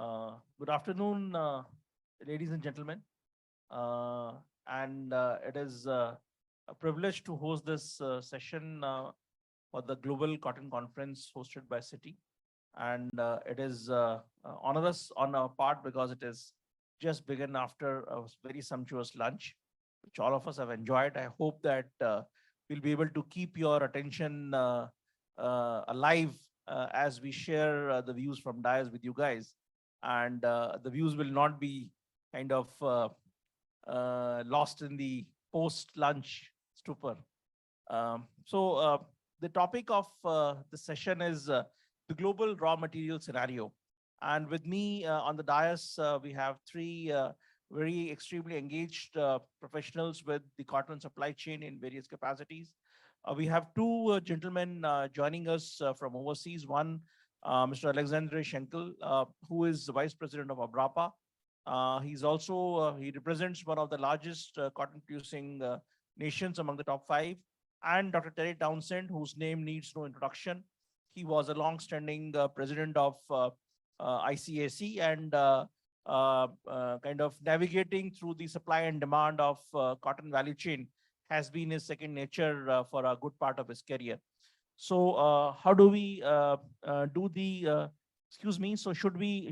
Good afternoon, ladies and gentlemen. It is a privilege to host this session for the Global Cotton Conference hosted by CITI. It is onerous on our part because it is just begun after a very sumptuous lunch, which all of us have enjoyed. I hope that we'll be able to keep your attention alive as we share the views from Dias with you guys. The views will not be kind of lost in the post-lunch stupor. The topic of the session is the global raw material scenario. And with me on the dais, we have three very extremely engaged professionals with the cotton supply chain in various capacities. We have two gentlemen joining us from overseas. One, Mr. Alexandre Schenkel, who is the Vice President of Abrapa. He represents one of the largest cotton producing nations among the top five. And Dr. Townsend, whose name needs no introduction. He was a long-standing president of ICAC and kind of navigating through the supply and demand of cotton value chain has been his second nature for a good part of his career. So how do we do the, excuse me, so should we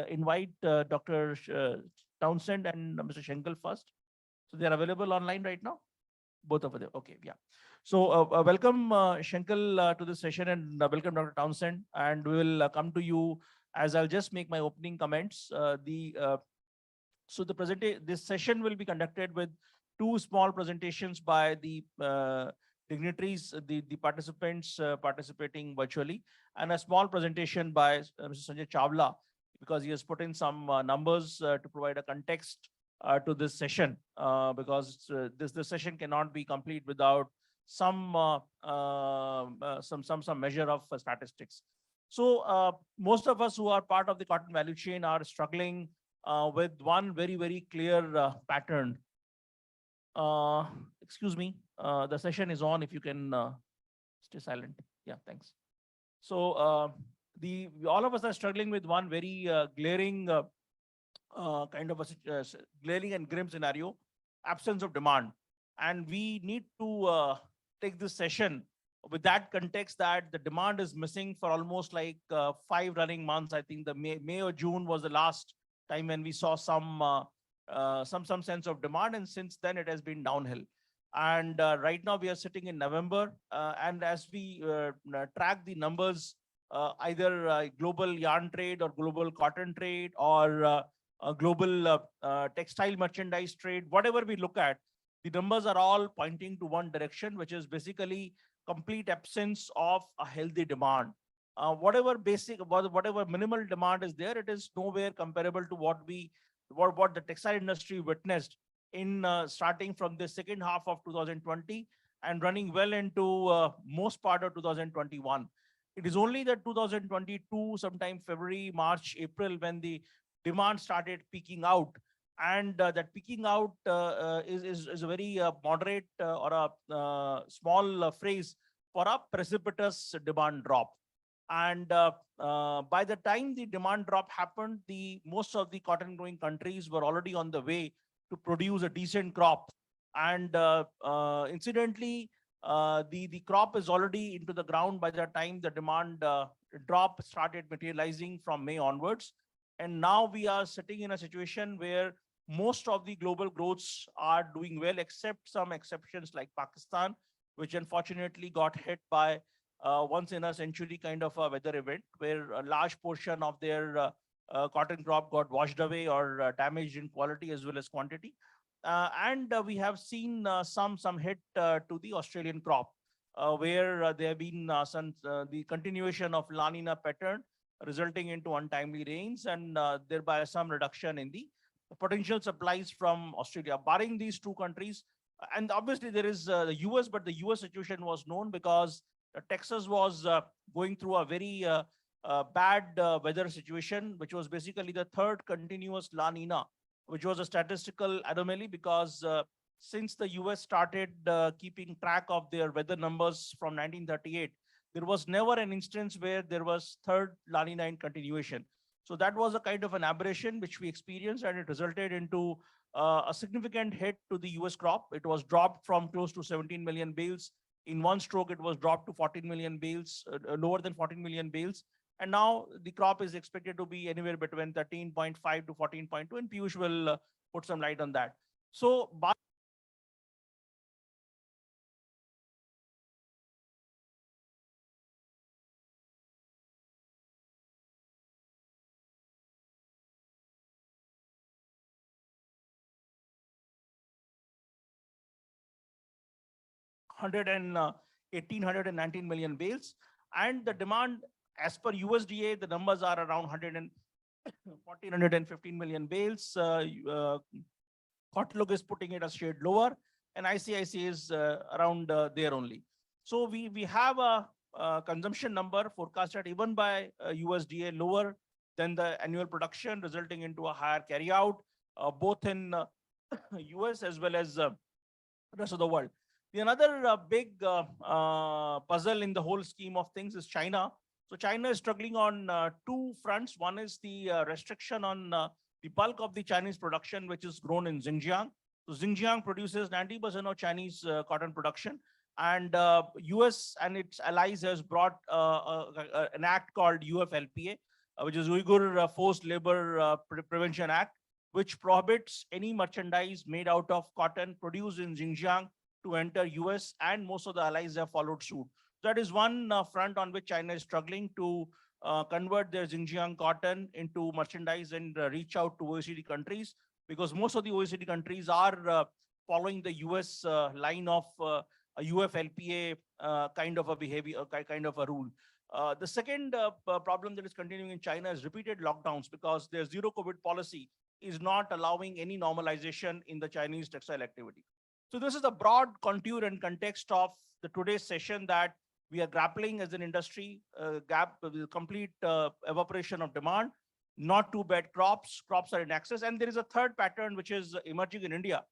invite Dr. Townsend and Mr. Schenkel first? So they're available online right now? Both of them, okay, yeah. So welcome Schenkel to this session and welcome Dr. Townsend. And we will come to you as I'll just make my opening comments. This session will be conducted with two small presentations by the dignitaries, the participants participating virtually, and a small presentation by Mr. Sanjay Chawla, because he has put in some numbers to provide a context to this session, because this session cannot be complete without some measure of statistics. So most of us who are part of the cotton value chain are struggling with one very clear pattern. Excuse me, the session is on. If you can stay silent. Yeah, thanks. So all of us are struggling with one very glaring kind of a glaring and grim scenario: absence of demand. And we need to take this session with that context, that the demand is missing for almost like 5 running months. I think the May or June was the last time when we saw some sense of demand, and since then it has been downhill. And right now we are sitting in November, and as we track the numbers, either global yarn trade or global cotton trade or global textile merchandise trade, whatever we look at, the numbers are all pointing to one direction, which is basically complete absence of a healthy demand. Whatever minimal demand is there, it is nowhere comparable to what the textile industry witnessed in starting from the second half of 2020 and running well into most part of 2021. It is only that 2022, sometime February, March, April, when the demand started peaking out. And that peaking out is a very moderate or a small phrase for a precipitous demand drop. And by the time the demand drop happened, most of the cotton growing countries were already on the way to produce a decent crop. And incidentally, the crop is already into the ground by the time the demand drop started materializing from May onwards. And now we are sitting in a situation where most of the global growths are doing well, except some exceptions like Pakistan, which unfortunately got hit by once in a century kind of a weather event, where a large portion of their cotton crop got washed away or damaged in quality as well as quantity. We have seen some hit to the Australian crop, where there have been the continuation of La Nina pattern, resulting into untimely rains and thereby some reduction in the potential supplies from Australia. Barring these two countries, and obviously there is the US, but the US situation was known because Texas was going through a very bad weather situation, which was basically the third continuous La Nina, which was a statistical anomaly because since the US started keeping track of their weather numbers from 1938, there was never an instance where there was third La Nina in continuation. So that was a kind of an aberration which we experienced, and it resulted into a significant hit to the US crop. It was dropped from close to 17 million bales. In one stroke, it was dropped to 14 million bales, lower than 14 million bales. And now the crop is expected to be anywhere between 13.5 to 14.2, and Peush will put some light on that. So, 119 million bales. And the demand, as per USDA, the numbers are around 115 million bales. Kotak is putting it a shade lower, and ICIC is around there only. So we have a consumption number forecasted even by USDA lower than the annual production, resulting into a higher carryout, both in US as well as rest of the world. The another big puzzle in the whole scheme of things is China. So China is struggling on two fronts. One is the restriction on the bulk of the Chinese production, which is grown in Xinjiang. So Xinjiang produces 90% of Chinese cotton production. And US and its allies has brought an act called UFLPA, which is Uyghur Forced Labor Prevention Act, which prohibits any merchandise made out of cotton produced in Xinjiang to enter US, and most of the allies have followed suit. That is one front on which China is struggling to convert their Xinjiang cotton into merchandise and reach out to OECD countries, because most of the OECD countries are following the US line of a UFLPA kind of a behavior, kind of a rule. The second problem that is continuing in China is repeated lockdowns, because their zero COVID policy is not allowing any normalization in the Chinese textile activity. So this is the broad contour and context of the today's session, that we are grappling as an industry gap with complete evaporation of demand, not too bad crops are in excess. And there is a third pattern which is emerging in India,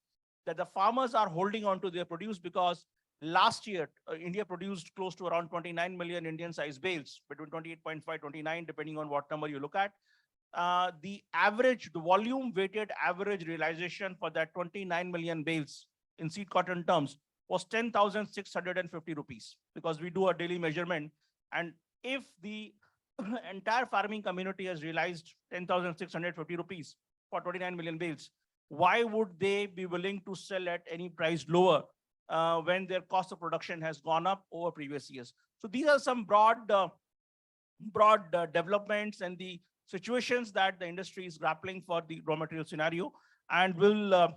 that the farmers are holding on to their produce, because last year India produced close to around 29 million Indian size bales, between 28.5, 29, depending on what number you look at. The volume weighted average realization for that 29 million bales in seed cotton terms was 10,650 rupees, because we do a daily measurement. And if the entire farming community has realized 10,650 rupees for 29 million bales, why would they be willing to sell at any price lower when their cost of production has gone up over previous years? So these are some broad developments and the situations that the industry is grappling for the raw material scenario. And we'll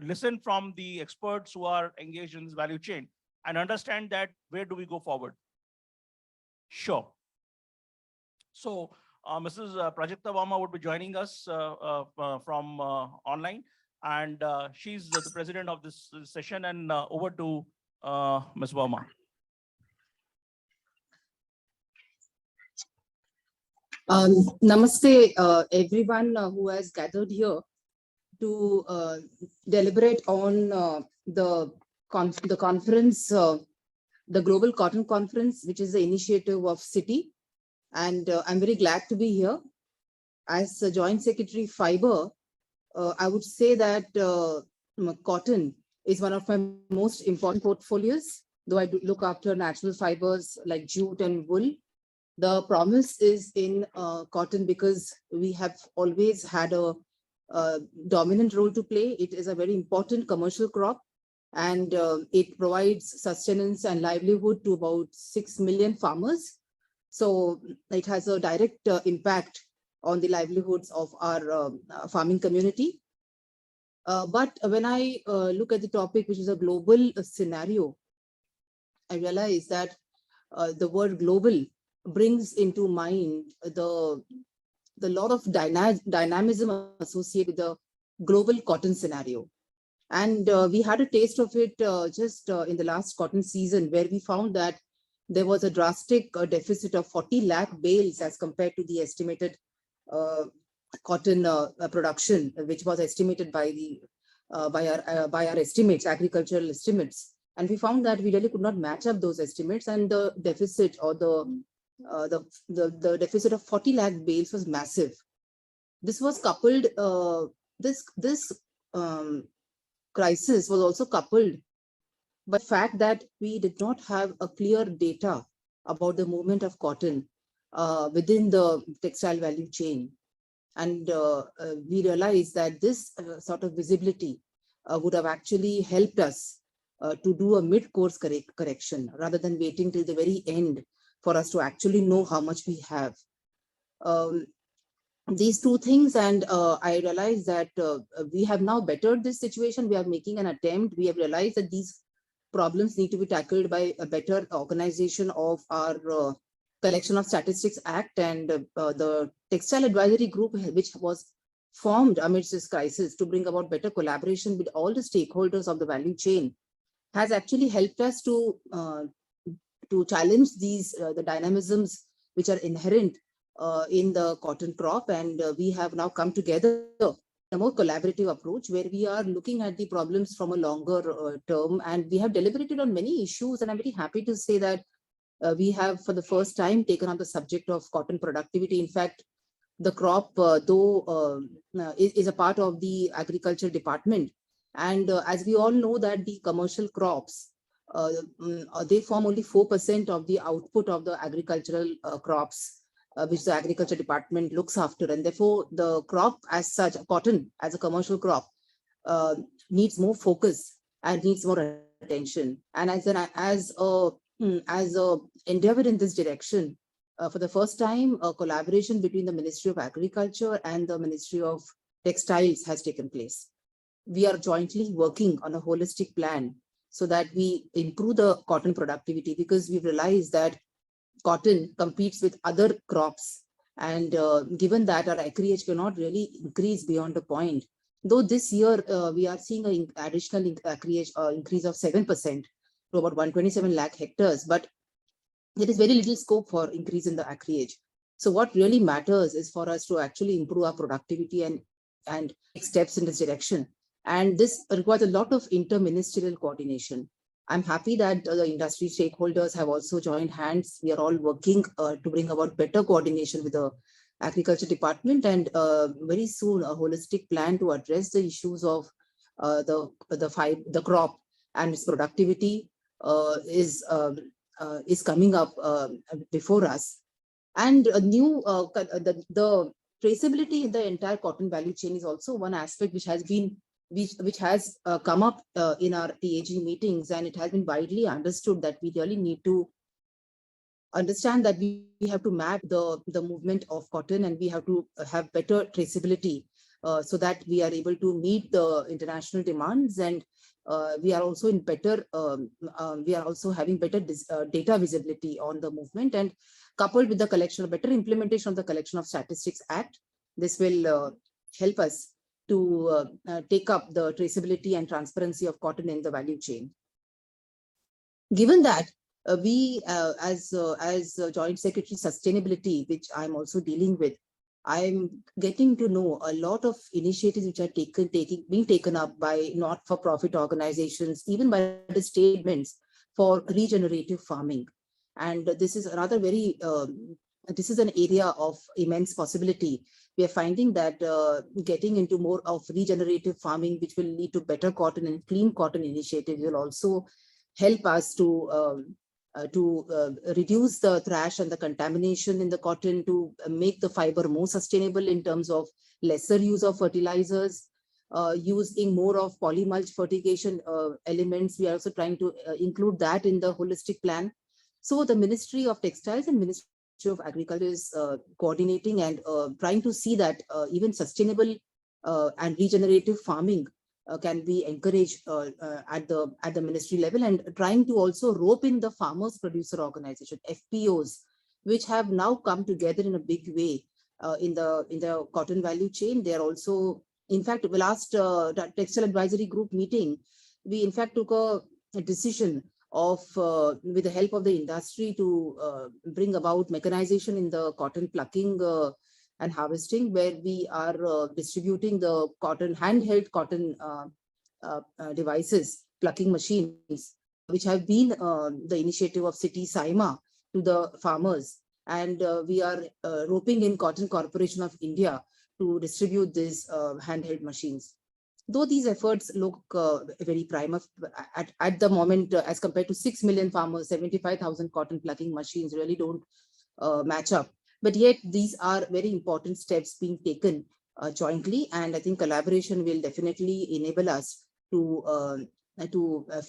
listen from the experts who are engaged in this value chain and understand that where do we go forward. Sure. So Mrs. Prajakta Verma would be joining us from online, and she's the president of this session. And over to Ms. Verma. Namaste, everyone who has gathered here to deliberate on the conference, the Global Cotton Conference, which is the initiative of CITI. And I'm very glad to be here. As a Joint Secretary Fiber, I would say that cotton is one of my most important portfolios, though I do look after natural fibers like jute and wool. The promise is in cotton, because we have always had a dominant role to play. It is a very important commercial crop, and it provides sustenance and livelihood to about 6 million farmers. So it has a direct impact on the livelihoods of our farming community. But when I look at the topic, which is a global scenario, I realize that the word global brings into mind the lot of dynamism associated with the global cotton scenario. And we had a taste of it just in the last cotton season, where we found that there was a drastic deficit of 40 lakh bales as compared to the estimated cotton production, which was estimated by our estimates, agricultural estimates. And we found that we really could not match up those estimates, and the deficit or the the deficit of 40 lakh bales was massive. This was coupled, this crisis was also coupled by the fact that we did not have a clear data about the movement of cotton within the textile value chain. And we realized that this sort of visibility would have actually helped us to do a mid-course correction rather than waiting till the very end for us to actually know how much we have. These two things, and I realized that we have now bettered this situation. We are making an attempt. We have realized that these problems need to be tackled by a better organization of our Collection of Statistics Act, and the Textile Advisory Group, which was formed amidst this crisis to bring about better collaboration with all the stakeholders of the value chain, has actually helped us to challenge these the dynamisms which are inherent in the cotton crop, and we have now come together in a more collaborative approach where we are looking at the problems from a longer term, and we have deliberated on many issues. And I'm very happy to say that we have for the first time taken on the subject of cotton productivity. In fact, the crop, though is a part of the agriculture department, and as we all know that the commercial crops, they form only 4% of the output of the agricultural crops, which the agriculture department looks after. And therefore, the crop as such, cotton as a commercial crop, needs more focus and needs more attention. And as a endeavor in this direction, for the first time, a collaboration between the Ministry of Agriculture and the Ministry of Textiles has taken place. We are jointly working on a holistic plan so that we improve the cotton productivity, because we've realized that cotton competes with other crops, and given that our acreage cannot really increase beyond a point, though this year we are seeing an additional acreage increase of 7% to about 127 lakh hectares, but there is very little scope for increase in the acreage. So what really matters is for us to actually improve our productivity and take steps in this direction. And this requires a lot of interministerial coordination. I'm happy that the industry stakeholders have also joined hands. We are all working to bring about better coordination with the agriculture department, and very soon a holistic plan to address the issues of the crop and its productivity is coming up before us. And a new the traceability in the entire cotton value chain is also one aspect which has been come up in our TAG meetings, and it has been widely understood that we really need to understand that we have to map the movement of cotton, and we have to have better traceability so that we are able to meet the international demands, and we are also in better we are also having better data visibility on the movement, and coupled with the better implementation of the Collection of Statistics Act, this will help us to take up the traceability and transparency of cotton in the value chain. Given that we as Joint Secretary Sustainability, which I'm also dealing with, I'm getting to know a lot of initiatives which are being taken up by not-for-profit organizations, even by the statements for regenerative farming. And this is another very, this is an area of immense possibility. We are finding that getting into more of regenerative farming, which will lead to better cotton and clean cotton initiatives, will also help us to reduce the thrash and the contamination in the cotton, to make the fiber more sustainable in terms of lesser use of fertilizers, using more of polymulch fertigation elements. We are also trying to include that in the holistic plan. So the Ministry of Textiles and Ministry of Agriculture is coordinating and trying to see that even sustainable and regenerative farming can be encouraged at the ministry level, and trying to also rope in the farmers producer organization, FPOs, which have now come together in a big way in the cotton value chain. They are also, in fact, the last Textile Advisory Group meeting, we in fact took a decision of with the help of the industry to bring about mechanization in the cotton plucking and harvesting, where we are distributing the handheld cotton devices, plucking machines, which have been the initiative of CITI SAIMA to the farmers. And we are roping in Cotton Corporation of India to distribute these handheld machines. Though these efforts look very prima at the moment, as compared to 6 million farmers, 75,000 cotton plucking machines really don't match up. But yet these are very important steps being taken jointly, and I think collaboration will definitely enable us to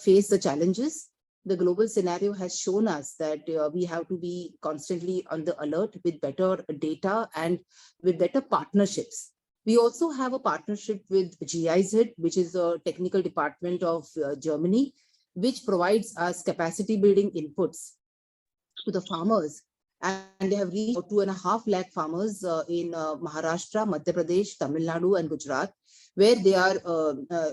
face the challenges. The global scenario has shown us that we have to be constantly on the alert with better data and with better partnerships. We also have a partnership with GIZ, which is a technical department of Germany, which provides us capacity building inputs to the farmers. And they have reached 2.5 lakh farmers in Maharashtra, Madhya Pradesh, Tamil Nadu, and Gujarat, where they are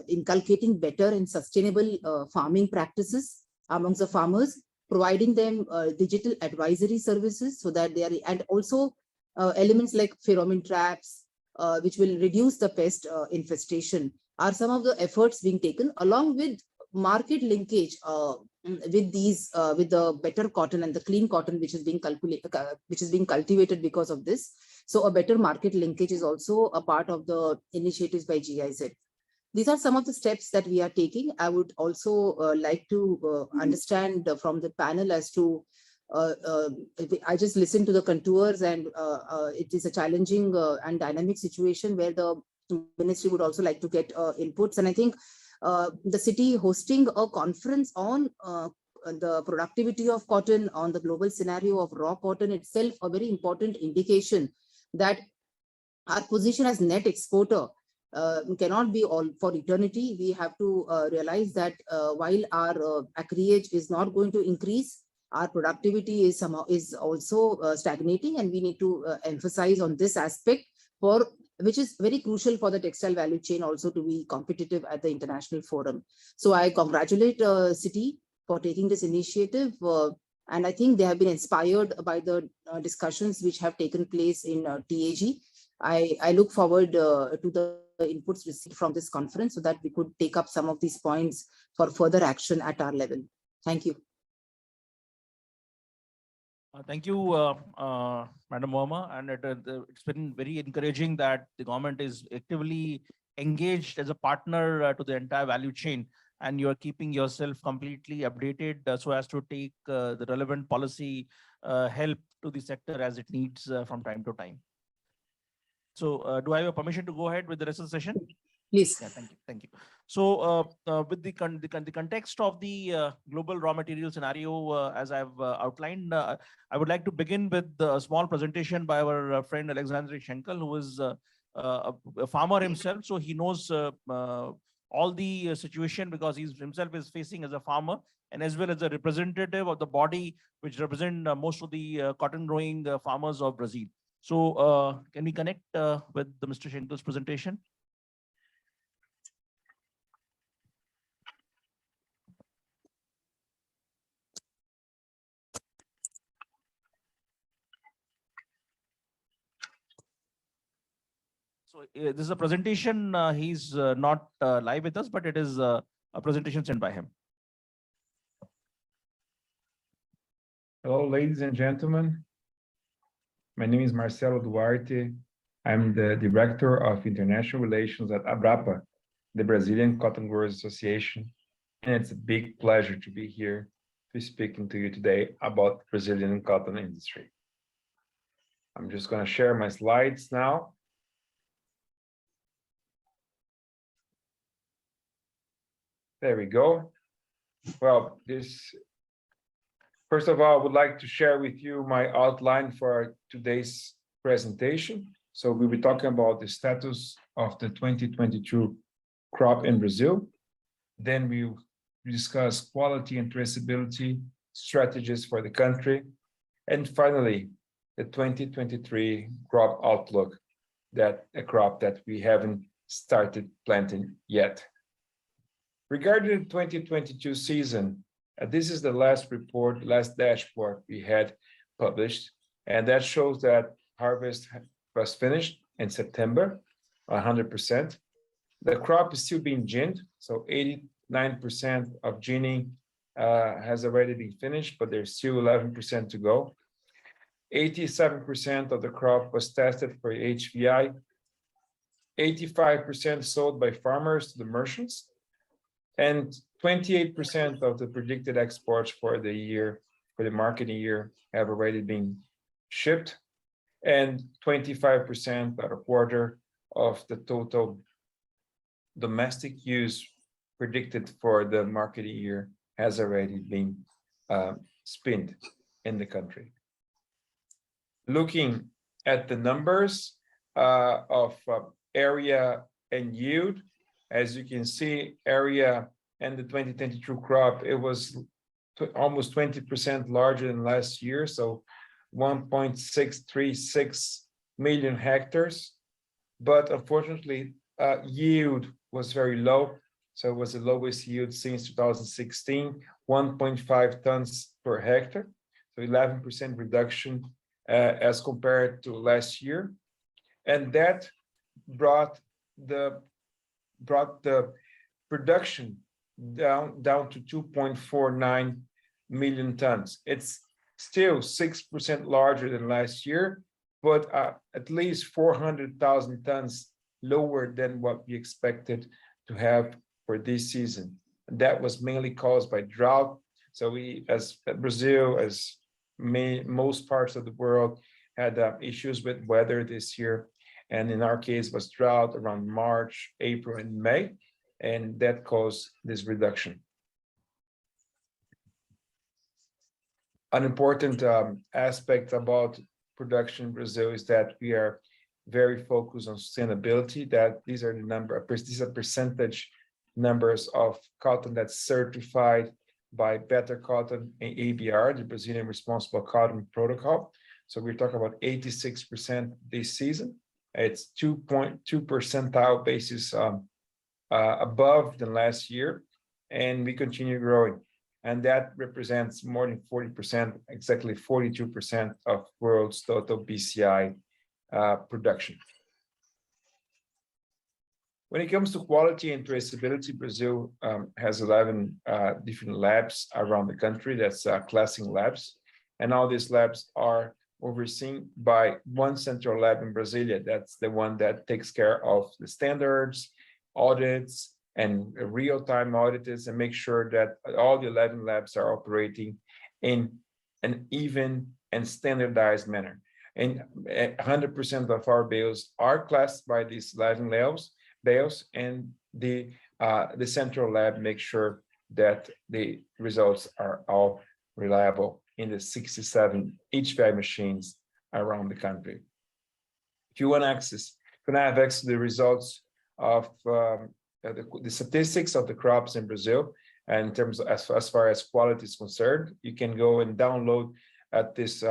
inculcating better and sustainable farming practices amongst the farmers, providing them digital advisory services so that they are, and also elements like pheromone traps, which will reduce the pest infestation, are some of the efforts being taken, along with market linkage with these with the better cotton and the clean cotton which is being cultivated because of this. So a better market linkage is also a part of the initiatives by GIZ. These are some of the steps that we are taking. I would also like to understand from the panel as to I just listened to the contours, and it is a challenging and dynamic situation where the ministry would also like to get inputs. And I think the city hosting a conference on the productivity of cotton, on the global scenario of raw cotton itself, a very important indication that our position as net exporter cannot be all for eternity. We have to realize that while our acreage is not going to increase, our productivity is also stagnating, and we need to emphasize on this aspect, for which is very crucial for the textile value chain also to be competitive at the international forum. So I congratulate CITI for taking this initiative, and I think they have been inspired by the discussions which have taken place in TAG. I look forward to the inputs received from this conference so that we could take up some of these points for further action at our level. Thank you. Thank you, Madam Verma, and it's been very encouraging that the government is actively engaged as a partner to the entire value chain, and you are keeping yourself completely updated so as to take the relevant policy help to the sector as it needs from time to time. So do I have a permission to go ahead with the rest of the session? Please. Yeah, thank you. Thank you. So with the context of the global raw material scenario, as I've outlined, I would like to begin with a small presentation by our friend Alexandre Schenkel, who is a farmer himself. So he knows all the situation because he himself is facing as a farmer and as well as a representative of the body which represent most of the cotton growing farmers of Brazil. So can we connect with the Mr. Schenkel's presentation? So this is a presentation. He's not live with us, but it is a presentation sent by him. Hello, ladies and gentlemen. My name is Marcelo Duarte. I'm the Director of International Relations at Abrapa, the Brazilian Cotton Growers Association. And it's a big pleasure to be here to speaking to you today about the Brazilian cotton industry. I'm just going to share my slides now. There we go. Well, first of all, I would like to share with you my outline for today's presentation. So we'll be talking about the status of the 2022 crop in Brazil. Then we'll discuss quality and traceability strategies for the country. And finally, the 2023 crop outlook, a crop that we haven't started planting yet. Regarding the 2022 season, this is the last dashboard we had published, and that shows that harvest was finished in September, 100%. The crop is still being ginned, so 89% of ginning has already been finished, but there's still 11% to go. 87% of the crop was tested for HVI, 85% sold by farmers to the merchants, and 28% of the predicted exports for the year, for the marketing year, have already been shipped, and 25%, about a quarter of the total domestic use predicted for the marketing year has already been spent in the country. Looking at the numbers of area and yield, as you can see, area and the 2022 crop, it was almost 20% larger than last year, so 1.636 million hectares. But unfortunately, yield was very low, so it was the lowest yield since 2016, 1.5 tons per hectare, so 11% reduction as compared to last year, and that brought the production down to 2.49 million tons. It's still 6% larger than last year, but at least 400,000 tons lower than what we expected to have for this season. And that was mainly caused by drought. So we, as Brazil, as most parts of the world, had issues with weather this year. And in our case, was drought around March, April, and May, and that caused this reduction. An important aspect about production in Brazil is that we are very focused on sustainability, that these are percentage numbers of cotton that's certified by Better Cotton and ABR, the Brazilian Responsible Cotton Protocol. So we're talking about 86% this season. It's 2.2 percentile basis above than last year, and we continue growing. And that represents more than 40%, exactly 42% of world's total BCI production. When it comes to quality and traceability, Brazil has 11 different labs around the country. That's classing labs. And all these labs are overseen by one central lab in Brasilia. That's the one that takes care of the standards, audits, and real-time audits, and make sure that all the 11 labs are operating in an even and standardized manner. And 100% of our bales are classed by these 11 bales, and the central lab makes sure that the results are all reliable in the 67 HVI machines around the country. If you want to have access to the results of the statistics of the crops in Brazil, and in terms of as far as quality is concerned, you can go and download at this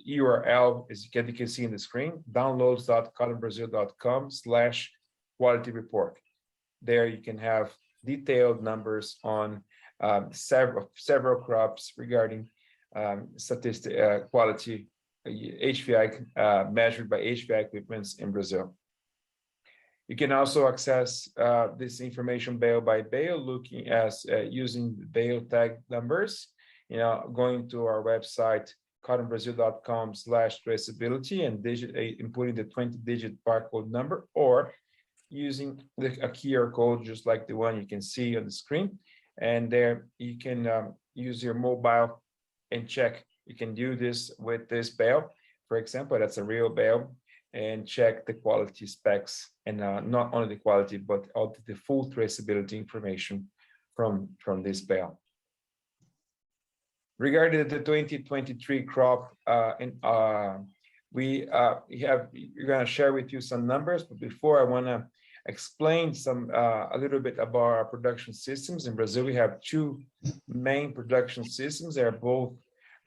URL, as you can see in the screen, downloads.cottonbrazil.com/quality report. There you can have detailed numbers on several crops regarding quality HVI measured by HVI equipments in Brazil. You can also access this information bale by bale, looking as using the bale tag numbers. Going to our website cottonbrazil.com/traceability and inputting the 20-digit barcode number, or using a QR code just like the one you can see on the screen. And there you can use your mobile and check. You can do this with this bale, for example, that's a real bale, and check the quality specs, and not only the quality, but also the full traceability information from this bale. Regarding the 2023 crop, we're going to share with you some numbers, but before, I want to explain a little bit about our production systems. In Brazil, we have two main production systems. They're both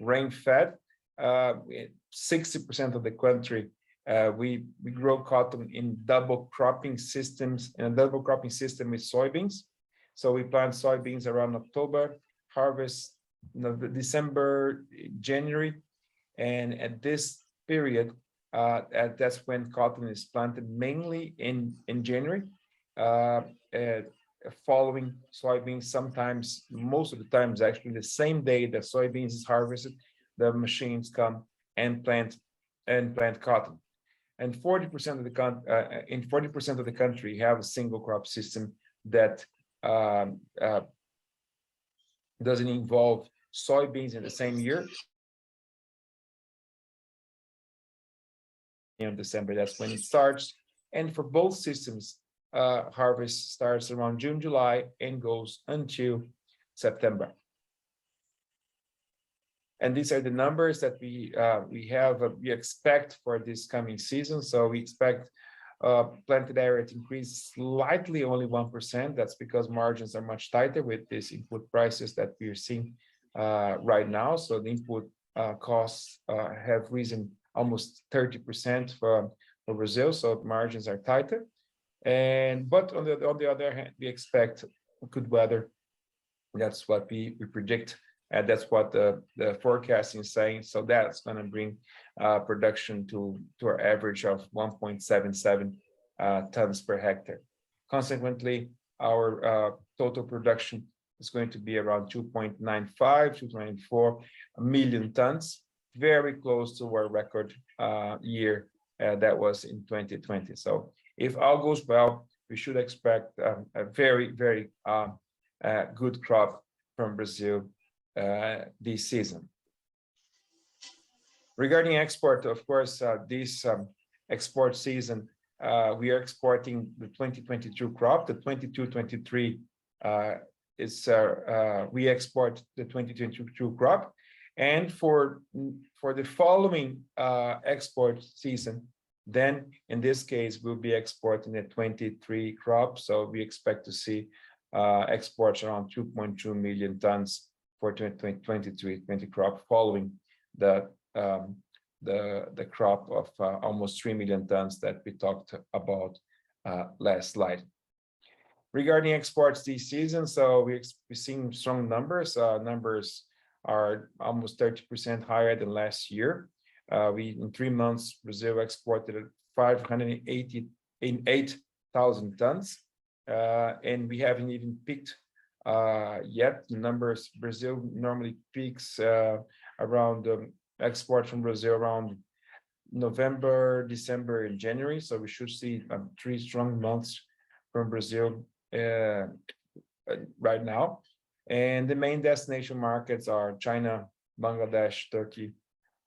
rain-fed. 60% of the country, we grow cotton in double cropping systems, and a double cropping system with soybeans. So we plant soybeans around October, harvest December, January, and at this period, that's when cotton is planted, mainly in January, following soybeans. Sometimes, most of the times, actually the same day that soybeans is harvested, the machines come and plant cotton. And 40% of the in 40% of the country have a single crop system that doesn't involve soybeans in the same year. In December, that's when it starts. And for both systems, harvest starts around June, July, and goes until September. And these are the numbers that we expect for this coming season. So we expect planted area to increase slightly, only 1%. That's because margins are much tighter with these input prices that we are seeing right now. So the input costs have risen almost 30% for Brazil. So margins are tighter. But on the other hand, we expect good weather. That's what we predict. And that's what the forecasting is saying. So that's going to bring production to our average of 1.77 tons per hectare. Consequently, our total production is going to be around 2.95, 2.94 million tons, very close to our record year that was in 2020. So if all goes well, we should expect a very, very good crop from Brazil this season. Regarding export, of course, this export season, we are exporting the 2022 crop. The 22-23 we export the 2022 crop, and for the following export season, then in this case we'll be exporting the 23 crop. So we expect to see exports around 2.2 million tons for 2023-20 crop, following the crop of almost 3 million tons that we talked about last slide. Regarding exports this season, so we're seeing strong numbers. Numbers are almost 30% higher than last year. In 3 months, Brazil exported 588,000 tons, and we haven't even peaked yet. The numbers, Brazil normally peaks around export from Brazil around November, December, and January. So we should see 3 strong months from Brazil right now. And the main destination markets are China, Bangladesh, Turkey,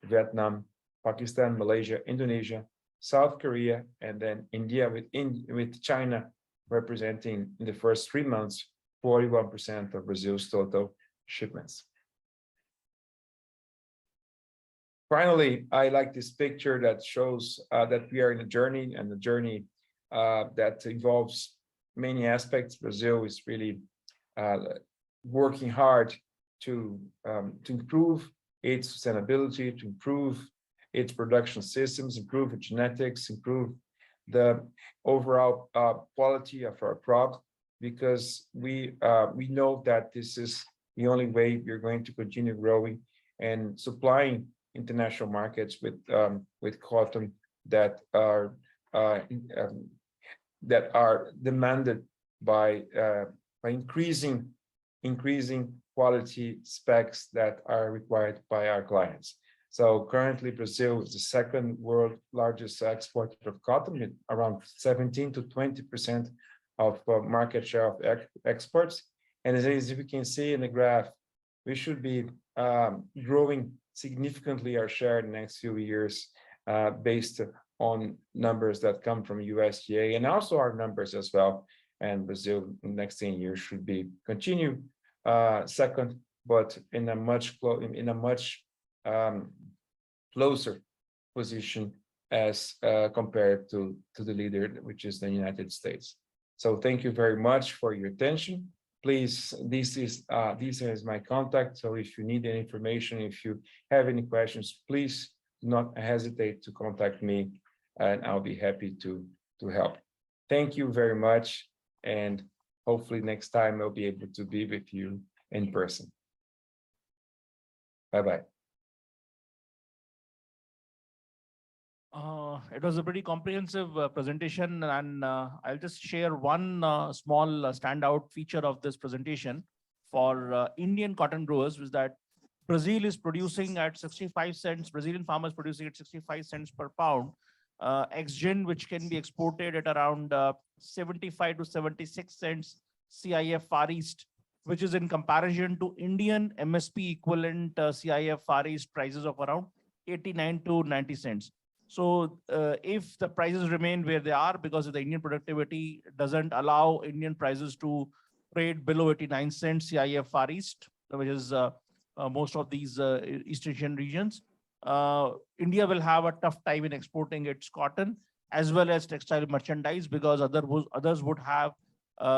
Vietnam, Pakistan, Malaysia, Indonesia, South Korea, and then India, with China representing in the first 3 months 41% of Brazil's total shipments. Finally, I like this picture that shows that we are in a journey, and a journey that involves many aspects. Brazil is really working hard to improve its sustainability, to improve its production systems, improve its genetics, improve the overall quality of our crop, because we know that this is the only way we're going to continue growing and supplying international markets with cotton that are demanded by increasing quality specs that are required by our clients. So currently, Brazil is the second world largest exporter of cotton, with around 17 to 20% of market share of exports. And as you can see in the graph, we should be growing significantly our share in the next few years, based on numbers that come from USDA and also our numbers as well. And Brazil in the next 10 years should be continue second, but in a much closer position as compared to the leader, which is the United States. So thank you very much for your attention. Please, this is my contact. So if you need any information, if you have any questions, please do not hesitate to contact me, and I'll be happy to help. Thank you very much, and hopefully next time I'll be able to be with you in person. Bye-bye. It was a pretty comprehensive presentation, and I'll just share one small standout feature of this presentation for Indian cotton growers, is that Brazil is producing at 65 cents, Brazilian farmers producing at 65 cents per pound. Ex-Gin, which can be exported at around 75 to 76 cents CIF Far East, which is in comparison to Indian MSP equivalent CIF Far East prices of around 89 to 90 cents. So if the prices remain where they are, because of the Indian productivity doesn't allow Indian prices to trade below 89 cents CIF Far East, which is most of these East Asian regions, India will have a tough time in exporting its cotton as well as textile merchandise, because others would have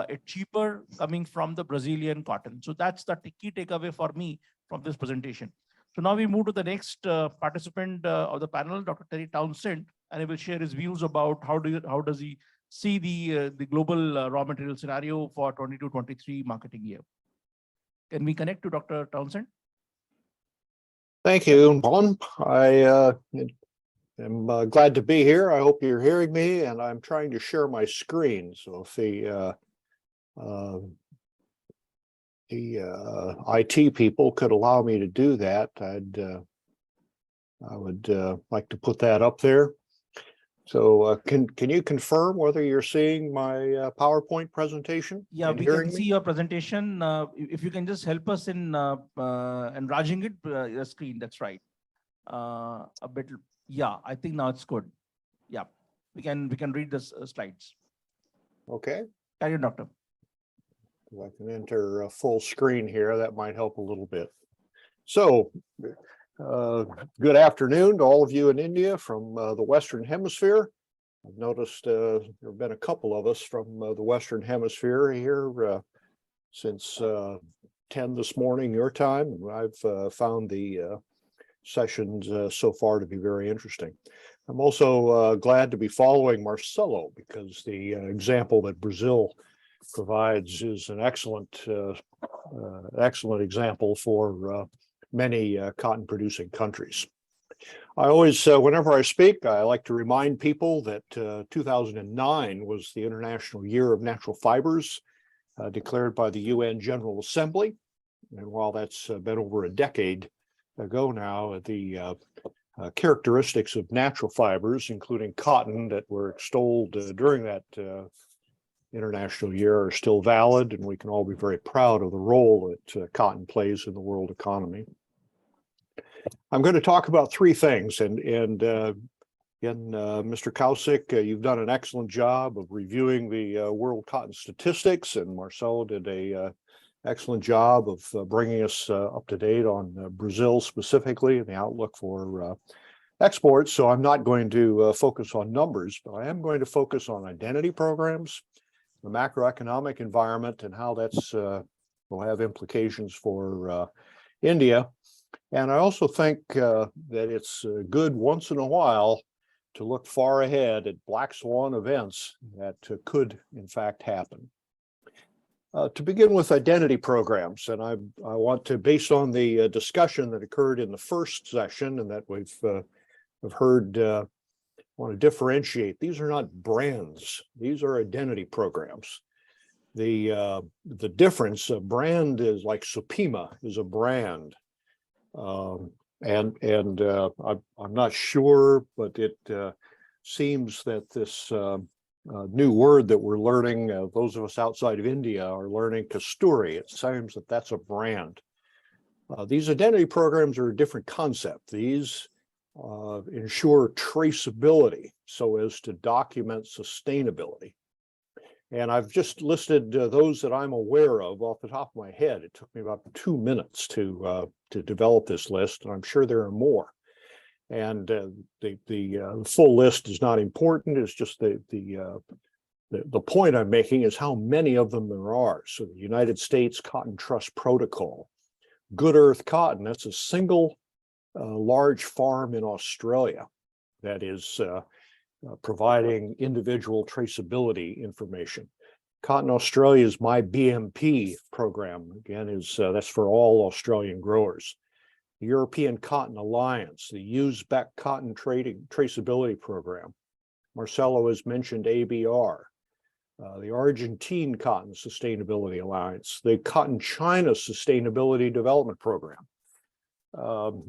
it cheaper coming from the Brazilian cotton. So that's the key takeaway for me from this presentation. So now we move to the next participant of the panel, Dr. Terry Townsend, and he will share his views about how does he see the global raw material scenario for 22-23 marketing year. Can we connect to Dr. Townsend? Thank you, Unupom. I am glad to be here. I hope you're hearing me, and I'm trying to share my screen. So if the IT people could allow me to do that, I would like to put that up there. So can you confirm whether you're seeing my PowerPoint presentation? Yeah, we can see your presentation. If you can just help us in enlarging it, the screen, that's right. A bit, yeah, I think now it's good. Yeah, we can read the slides. Okay. Carry on, Doctor. I can enter full screen here. That might help a little bit. So, good afternoon to all of you in India from the Western Hemisphere. I've noticed there have been a couple of us from the Western Hemisphere here since 10 this morning, your time. I've found the sessions so far to be very interesting. I'm also glad to be following Marcelo, because the example that Brazil provides is an excellent example for many cotton producing countries. I always, whenever I speak, I like to remind people that 2009 was the International Year of Natural Fibers, declared by the UN General Assembly. And while that's been over a decade ago now, the characteristics of natural fibers, including cotton, that were extolled during that International Year are still valid, and we can all be very proud of the role that cotton plays in the world economy. I'm going to talk about three things, and Mr. Kausik, you've done an excellent job of reviewing the world cotton statistics, and Marcelo did a excellent job of bringing us up to date on Brazil specifically and the outlook for exports. So I'm not going to focus on numbers, but I am going to focus on identity programs, the macroeconomic environment, and how that's will have implications for India. And I also think that it's good once in a while to look far ahead at black swan events that could in fact happen. To begin with identity programs, and I want to, based on the discussion that occurred in the first session and that we've heard, want to differentiate. These are not brands; these are identity programs. The difference, a brand is like Supima is a brand, and I'm not sure, but it seems that this new word that we're learning, those of us outside of India are learning, Kasturi. It seems that that's a brand. These identity programs are a different concept. These ensure traceability so as to document sustainability. And I've just listed those that I'm aware of off the top of my head. It took me about 2 minutes to develop this list, and I'm sure there are more. And the full list is not important. It's just the point I'm making is how many of them there are. So the United States Cotton Trust Protocol, Good Earth Cotton, that's a single large farm in Australia that is providing individual traceability information. Cotton Australia's My BMP program, again, is that's for all Australian growers. The European Cotton Alliance, the Uzbek Cotton Trading Traceability Program. Marcelo has mentioned ABR. The Argentine Cotton Sustainability Alliance, the Cotton China Sustainability Development Program.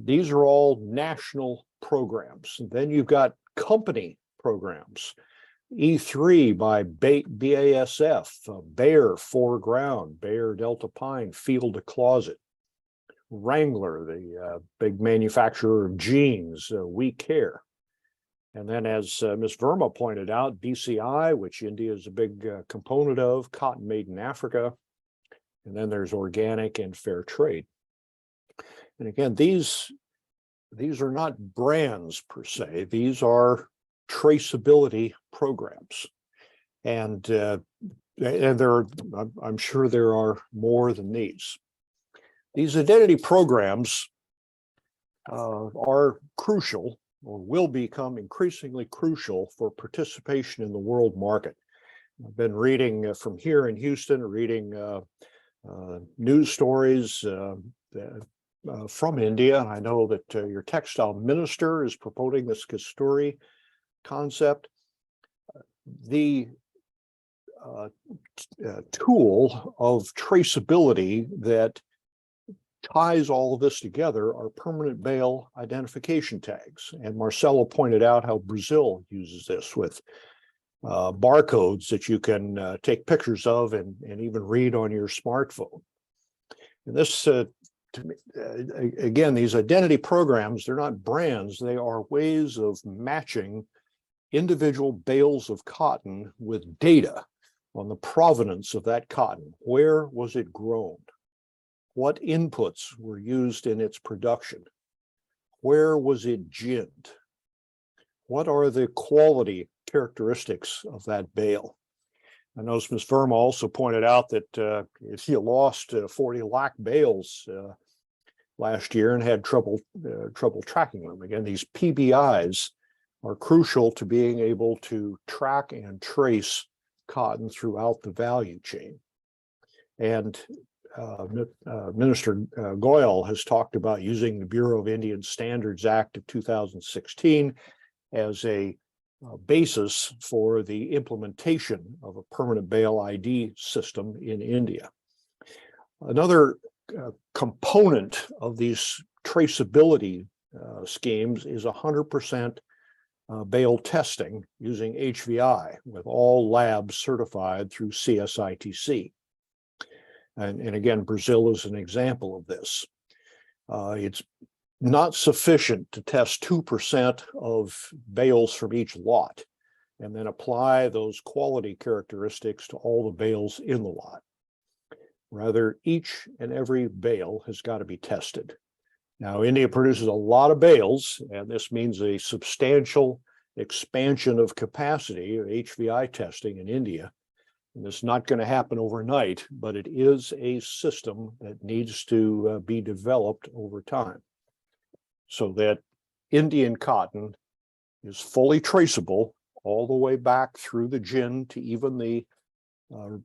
These are all national programs. And then you've got company programs. E3 by BASF, Bayer foreground, Bayer Delta Pine, field to closet. Wrangler, the big manufacturer of jeans, We Care. And then as Ms. Verma pointed out, BCI, which India is a big component of, cotton made in Africa. And then there's organic and fair trade. And again, these are not brands per se. These are traceability programs. And there are, I'm sure there are more than these. These identity programs are crucial, or will become increasingly crucial, for participation in the world market. I've been reading from here in Houston, reading news stories from India. I know that your textile minister is promoting this Kasturi concept. The tool of traceability that ties all of this together are permanent bale identification tags. And Marcelo pointed out how Brazil uses this with barcodes that you can take pictures of and even read on your smartphone. And this, again, these identity programs, they're not brands, they are ways of matching individual bales of cotton with data on the provenance of that cotton. Where was it grown? What inputs were used in its production? Where was it ginned? What are the quality characteristics of that bale? I noticed Ms. Verma also pointed out that if you lost 40 lakh bales last year and had trouble tracking them. Again, these PBIs are crucial to being able to track and trace cotton throughout the value chain. And Minister Goyal has talked about using the Bureau of Indian Standards Act of 2016 as a basis for the implementation of a permanent bale ID system in India. Another component of these traceability schemes is 100% bale testing using HVI, with all labs certified through CSITC. And again, Brazil is an example of this. It's not sufficient to test 2% of bales from each lot and then apply those quality characteristics to all the bales in the lot. Rather, each and every bale has got to be tested. Now, India produces a lot of bales, and this means a substantial expansion of capacity of HVI testing in India. And it's not going to happen overnight, but it is a system that needs to be developed over time so that Indian cotton is fully traceable all the way back through the gin to even the,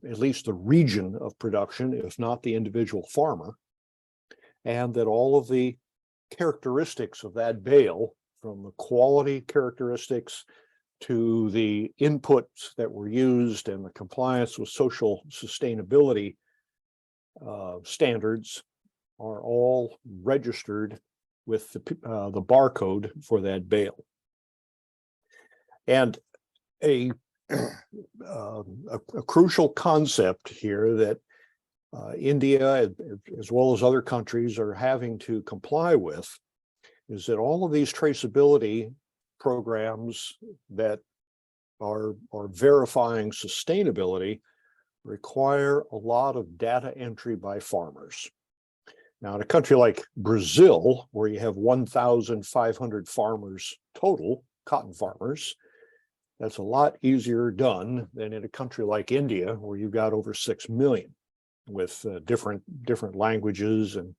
at least the region of production, if not the individual farmer, and that all of the characteristics of that bale, from the quality characteristics to the inputs that were used and the compliance with social sustainability standards, are all registered with the barcode for that bale. And a crucial concept here that India, as well as other countries, are having to comply with is that all of these traceability programs that are verifying sustainability require a lot of data entry by farmers. Now, in a country like Brazil, where you have 1,500 farmers total, cotton farmers, that's a lot easier done than in a country like India, where you've got over 6 million with different languages and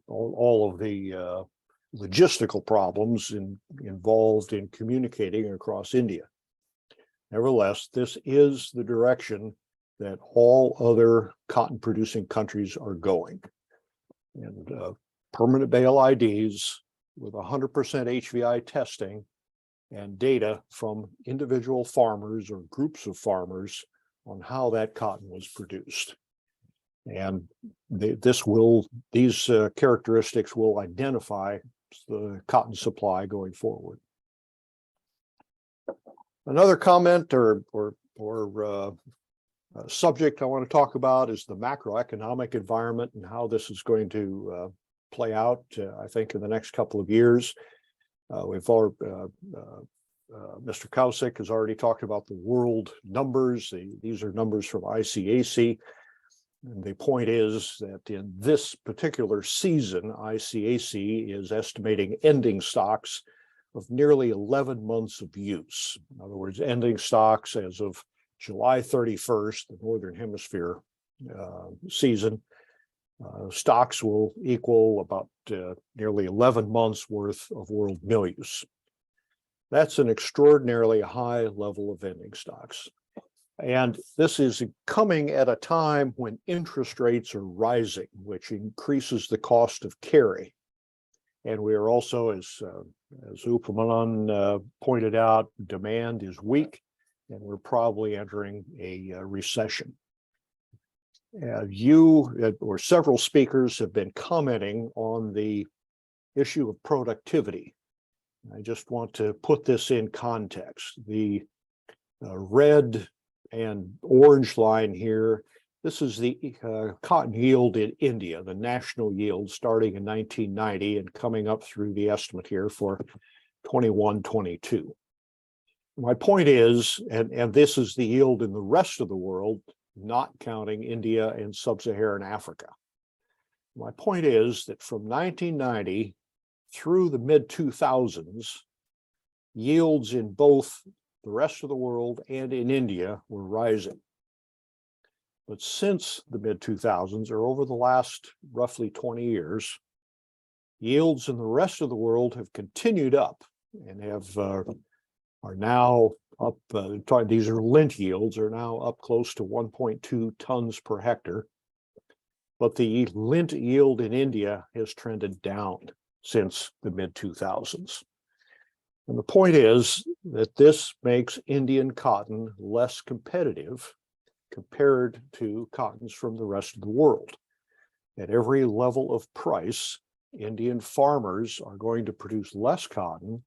all of the logistical problems involved in communicating across India. Nevertheless, this is the direction that all other cotton producing countries are going. And permanent bale IDs with 100% HVI testing and data from individual farmers or groups of farmers on how that cotton was produced. And these characteristics will identify the cotton supply going forward. Another comment or subject I want to talk about is the macroeconomic environment and how this is going to play out, I think, in the next couple of years. Mr. Kausik has already talked about the world numbers. These are numbers from ICAC. And the point is that in this particular season, ICAC is estimating ending stocks of nearly 11 months of use. In other words, ending stocks as of July 31st, the Northern Hemisphere season, stocks will equal about nearly 11 months worth of world mill use. That's an extraordinarily high level of ending stocks. And this is coming at a time when interest rates are rising, which increases the cost of carry. And we are also, as Unupom pointed out, demand is weak, and we're probably entering a recession. You or several speakers have been commenting on the issue of productivity. I just want to put this in context. The red and orange line here, this is the cotton yield in India, the national yield starting in 1990 and coming up through the estimate here for 21-22. My point is, and this is the yield in the rest of the world, not counting India and sub-Saharan Africa. My point is that from 1990 through the mid-2000s, yields in both the rest of the world and in India were rising. But since the mid-2000s, or over the last roughly 20 years, yields in the rest of the world have continued up and are now up, these are lint yields, are now up close to 1.2 tons per hectare. But the lint yield in India has trended down since the mid-2000s. And the point is that this makes Indian cotton less competitive compared to cottons from the rest of the world. At every level of price, Indian farmers are going to produce less cotton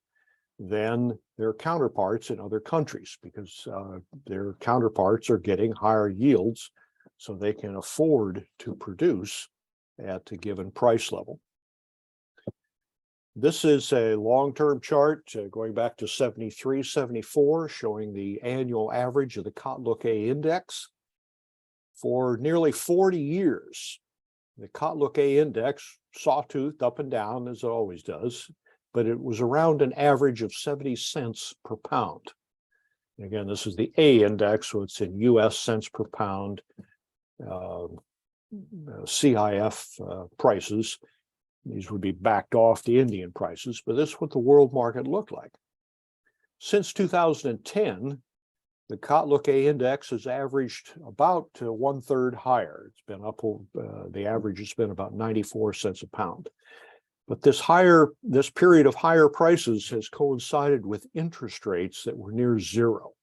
than their counterparts in other countries because their counterparts are getting higher yields so they can afford to produce at a given price level. This is a long-term chart going back to 73, 74, showing the annual average of the Kotluk-A index. For nearly 40 years, the Kotluk-A index sawtoothed up and down as it always does, but it was around an average of 70 cents per pound. And again, this is the A index, so it's in US cents per pound, CIF prices. These would be backed off the Indian prices, but this is what the world market looked like. Since 2010, the Kotluk-A index has averaged about 1/3 higher. It's been up, the average has been about 94 cents a pound. But this period of higher prices has coincided with interest rates that were near zero.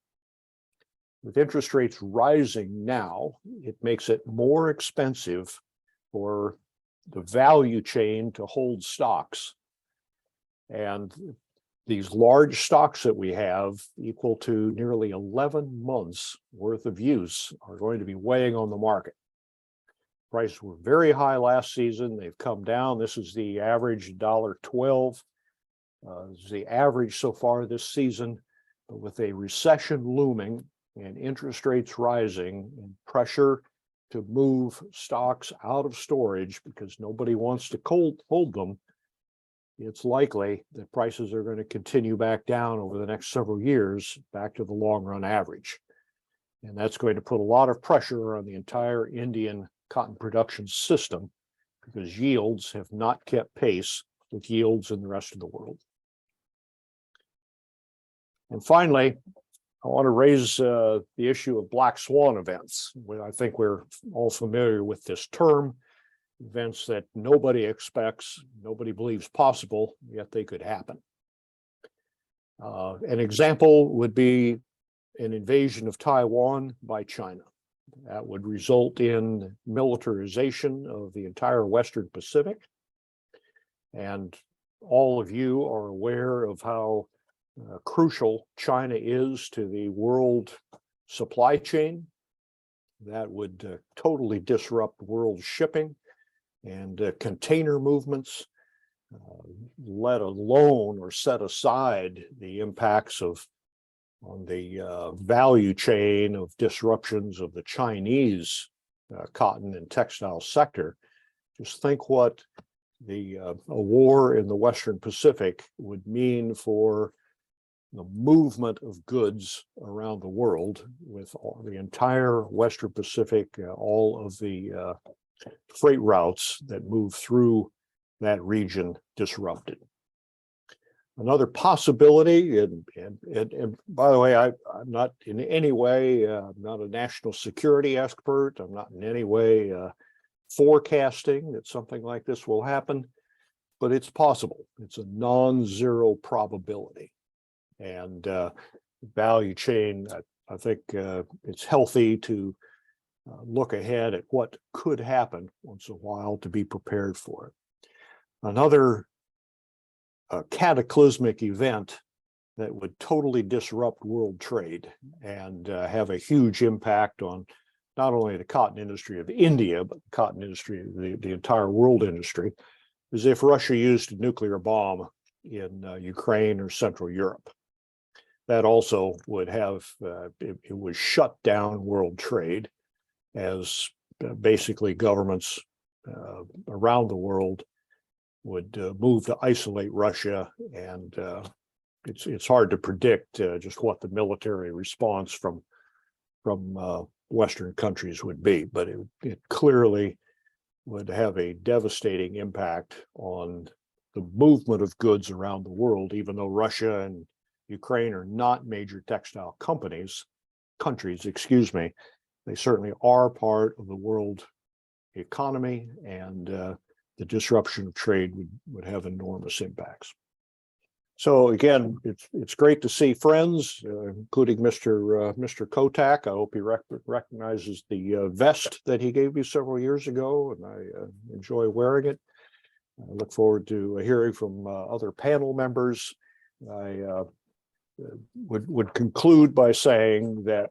With interest rates rising now, it makes it more expensive for the value chain to hold stocks. And these large stocks that we have, equal to nearly 11 months worth of use, are going to be weighing on the market. Prices were very high last season. They've come down. This is the average $1.12. This is the average so far this season. But with a recession looming and interest rates rising and pressure to move stocks out of storage because nobody wants to hold them, it's likely that prices are going to continue back down over the next several years, back to the long run average. And that's going to put a lot of pressure on the entire Indian cotton production system because yields have not kept pace with yields in the rest of the world. And finally, I want to raise the issue of black swan events. I think we're all familiar with this term. Events that nobody expects, nobody believes possible, yet they could happen. An example would be an invasion of Taiwan by China. That would result in militarization of the entire Western Pacific. And all of you are aware of how crucial China is to the world supply chain. That would totally disrupt world shipping and container movements, let alone or set aside the impacts on the value chain of disruptions of the Chinese cotton and textile sector. Just think what a war in the Western Pacific would mean for the movement of goods around the world, with the entire Western Pacific, all of the freight routes that move through that region disrupted. Another possibility, and by the way, I'm not in any way, I'm not a national security expert. I'm not in any way forecasting that something like this will happen, but it's possible. It's a non-zero probability. And value chain, I think it's healthy to look ahead at what could happen once in a while to be prepared for it. Another cataclysmic event that would totally disrupt world trade and have a huge impact on not only the cotton industry of India, but the cotton industry, the entire world industry, is if Russia used a nuclear bomb in Ukraine or Central Europe. That also would have, it would shut down world trade, as basically governments around the world would move to isolate Russia, and it's hard to predict just what the military response from Western countries would be, but it clearly would have a devastating impact on the movement of goods around the world, even though Russia and Ukraine are not major textile countries, excuse me. They certainly are part of the world economy, and the disruption of trade would have enormous impacts. So again, it's great to see friends, including Mr. Kotak. I hope he recognizes the vest that he gave you several years ago, and I enjoy wearing it. I look forward to hearing from other panel members. I would conclude by saying that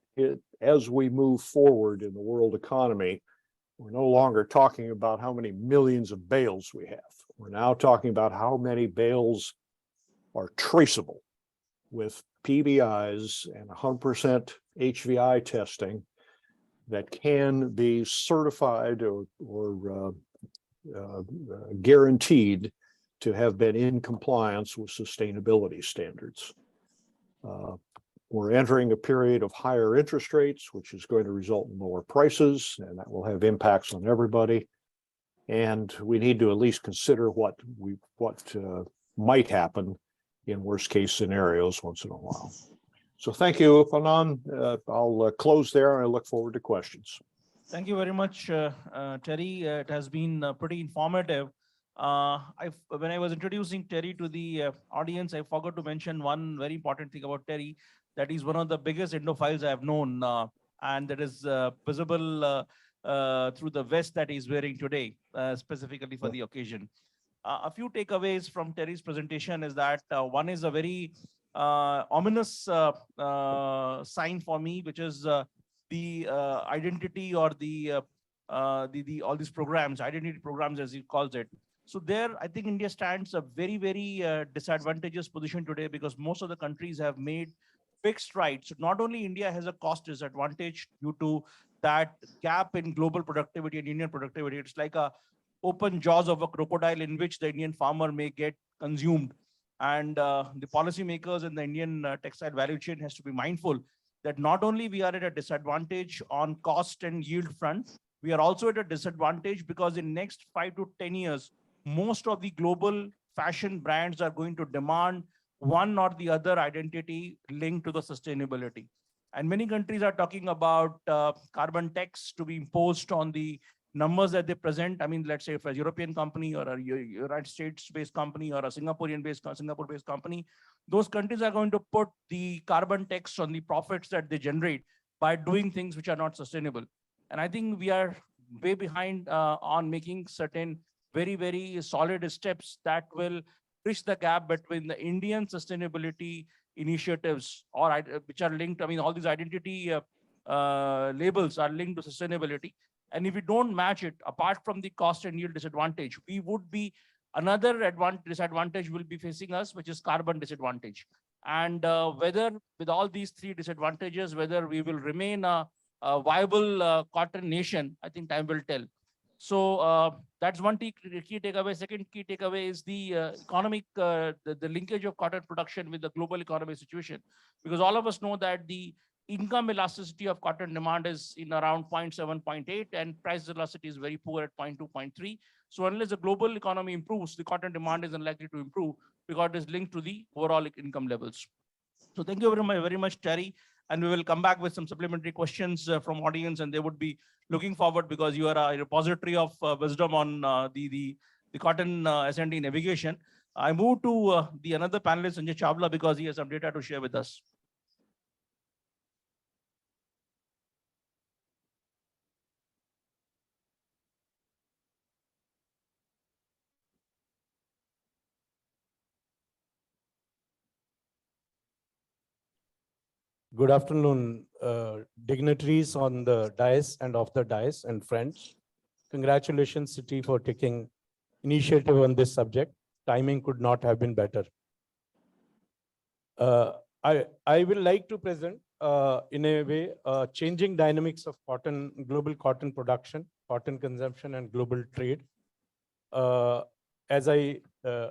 as we move forward in the world economy, we're no longer talking about how many millions of bales we have. We're now talking about how many bales are traceable with PBIs and 100% HVI testing that can be certified or guaranteed to have been in compliance with sustainability standards. We're entering a period of higher interest rates, which is going to result in lower prices, and that will have impacts on everybody. And we need to at least consider what might happen in worst case scenarios once in a while. So thank you, Anand. I'll close there, and I look forward to questions. Thank you very much, Terry. It has been pretty informative. When I was introducing Terry to the audience, I forgot to mention one very important thing about Terry, that he's one of the biggest Indophiles I have known, and that is visible through the vest that he's wearing today, specifically for the occasion. A few takeaways from Terry's presentation is that one is a very ominous sign for me, which is the identity or all these programs, identity programs as he calls it. So there, I think India stands a very, very disadvantageous position today, because most of the countries have made big strides. So not only India has a cost disadvantage due to that gap in global productivity and Indian productivity, it's like a open jaws of a crocodile in which the Indian farmer may get consumed. And the policymakers in the Indian textile value chain has to be mindful that not only we are at a disadvantage on cost and yield front, we are also at a disadvantage because in next 5 to 10 years, most of the global fashion brands are going to demand one or the other identity linked to the sustainability. And many countries are talking about carbon tax to be imposed on the numbers that they present. I mean, let's say if a European company or a United States-based company or a Singapore-based company, those countries are going to put the carbon tax on the profits that they generate by doing things which are not sustainable. And I think we are way behind on making certain very, very solid steps that will bridge the gap between the Indian sustainability initiatives which are linked. I mean, all these identity labels are linked to sustainability. And if we don't match it, apart from the cost and yield disadvantage, we would be another disadvantage will be facing us, which is carbon disadvantage. And whether with all these three disadvantages, whether we will remain a viable cotton nation, I think time will tell. So that's one key takeaway. Second key takeaway is the economic, the linkage of cotton production with the global economic situation. Because all of us know that the income elasticity of cotton demand is in around 0.7, 0.8, and price elasticity is very poor at 0.2, 0.3. So unless the global economy improves, the cotton demand is unlikely to improve because it is linked to the overall income levels. So thank you very much, Terry. And we will come back with some supplementary questions from audience, and they would be looking forward because you are a repository of wisdom on the cotton S&D navigation. I move to the another panelist, Sanjay Chawla, because he has some data to share with us. Good afternoon, dignitaries on the dais and off the dais and friends. Congratulations, CITI, for taking initiative on this subject. Timing could not have been better. I will like to present in a way changing dynamics of global cotton production, cotton consumption, and global trade. As I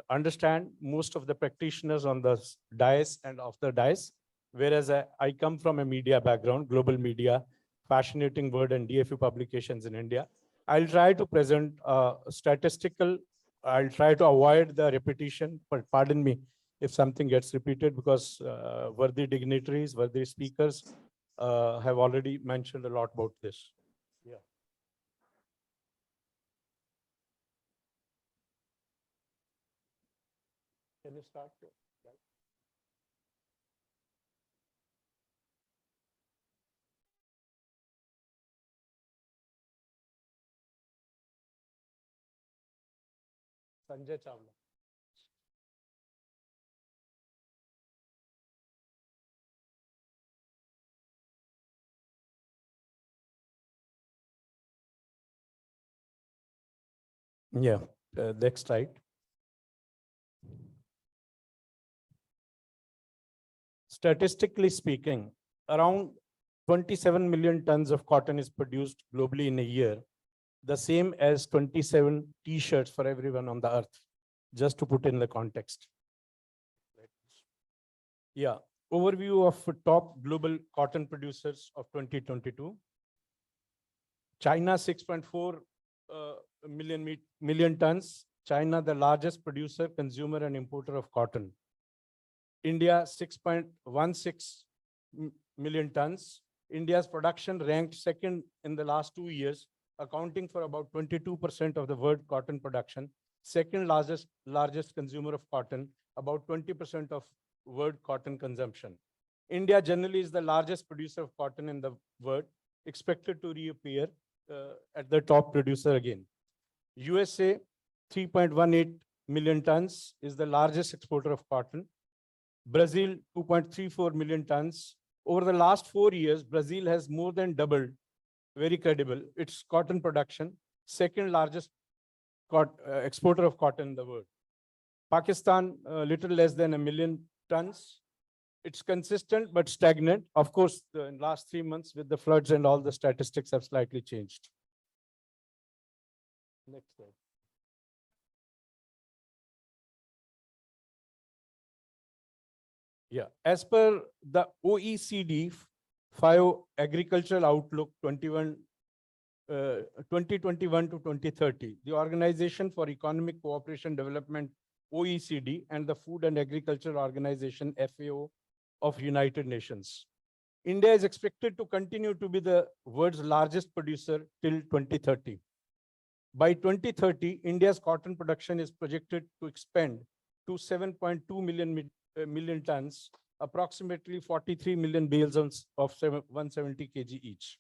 understand, most of the practitioners on the dais and off the dais, whereas I come from a media background, global media, Fashionating Word and DFU publications in India. I'll try to present statistical, I'll try to avoid the repetition, but pardon me if something gets repeated because worthy dignitaries, worthy speakers have already mentioned a lot about this. Yeah. Can you start? Sanjay Chawla. Yeah, next slide. Statistically speaking, around 27 million tons of cotton is produced globally in a year, the same as 27 t-shirts for everyone on the earth, just to put in the context. Yeah, overview of top global cotton producers of 2022. China, 6.4 million tons. China, the largest producer, consumer, and importer of cotton. India, 6.16 million tons. India's production ranked second in the last 2 years, accounting for about 22% of the world cotton production. Second largest consumer of cotton, about 20% of world cotton consumption. India generally is the largest producer of cotton in the world, expected to reappear at the top producer again. USA, 3.18 million tons, is the largest exporter of cotton. Brazil, 2.34 million tons. Over the last 4 years, Brazil has more than doubled, very credible, its cotton production, second largest exporter of cotton in the world. Pakistan, little less than 1 million tons. It's consistent but stagnant. Of course, in the last 3 months with the floods and all, the statistics have slightly changed. Next slide. Yeah, as per the OECD 5 Agricultural Outlook 2021 to 2030, the Organization for Economic Cooperation Development, OECD, and the Food and Agriculture Organization, FAO, of United Nations. India is expected to continue to be the world's largest producer till 2030. By 2030, India's cotton production is projected to expand to 7.2 million tons, approximately 43 million bales of 170 kg each.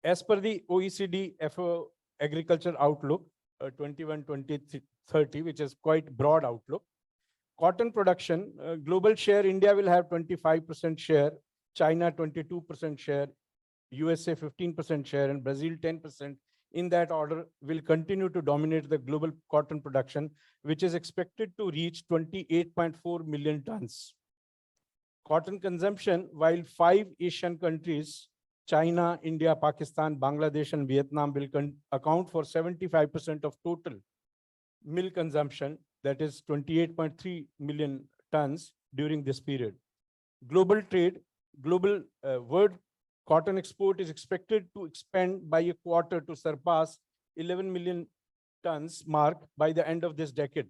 As per the OECD FAO Agriculture Outlook 21-2030, which is quite broad outlook, cotton production, global share, India will have 25% share, China 22% share, USA 15% share, and Brazil 10%. In that order, will continue to dominate the global cotton production, which is expected to reach 28.4 million tons. Cotton consumption, while 5 Asian countries, China, India, Pakistan, Bangladesh, and Vietnam will account for 75% of total mill consumption, that is 28.3 million tons during this period. Global trade, world cotton export is expected to expand by a quarter to surpass 11 million tons mark by the end of this decade,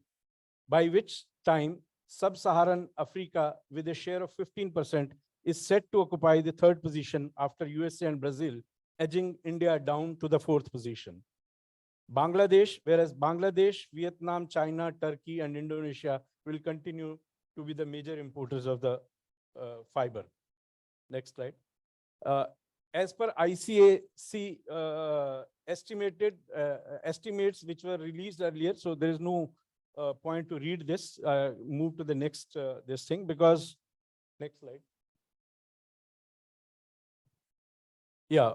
by which time Sub-Saharan Africa, with a share of 15%, is set to occupy the 3rd position after USA and Brazil, edging India down to the 4th position. Bangladesh, whereas Bangladesh, Vietnam, China, Turkey, and Indonesia will continue to be the major importers of the fiber. Next slide. As per ICAC estimates which were released earlier, so there is no point to read this. Move to the next this thing, because next slide. Yeah.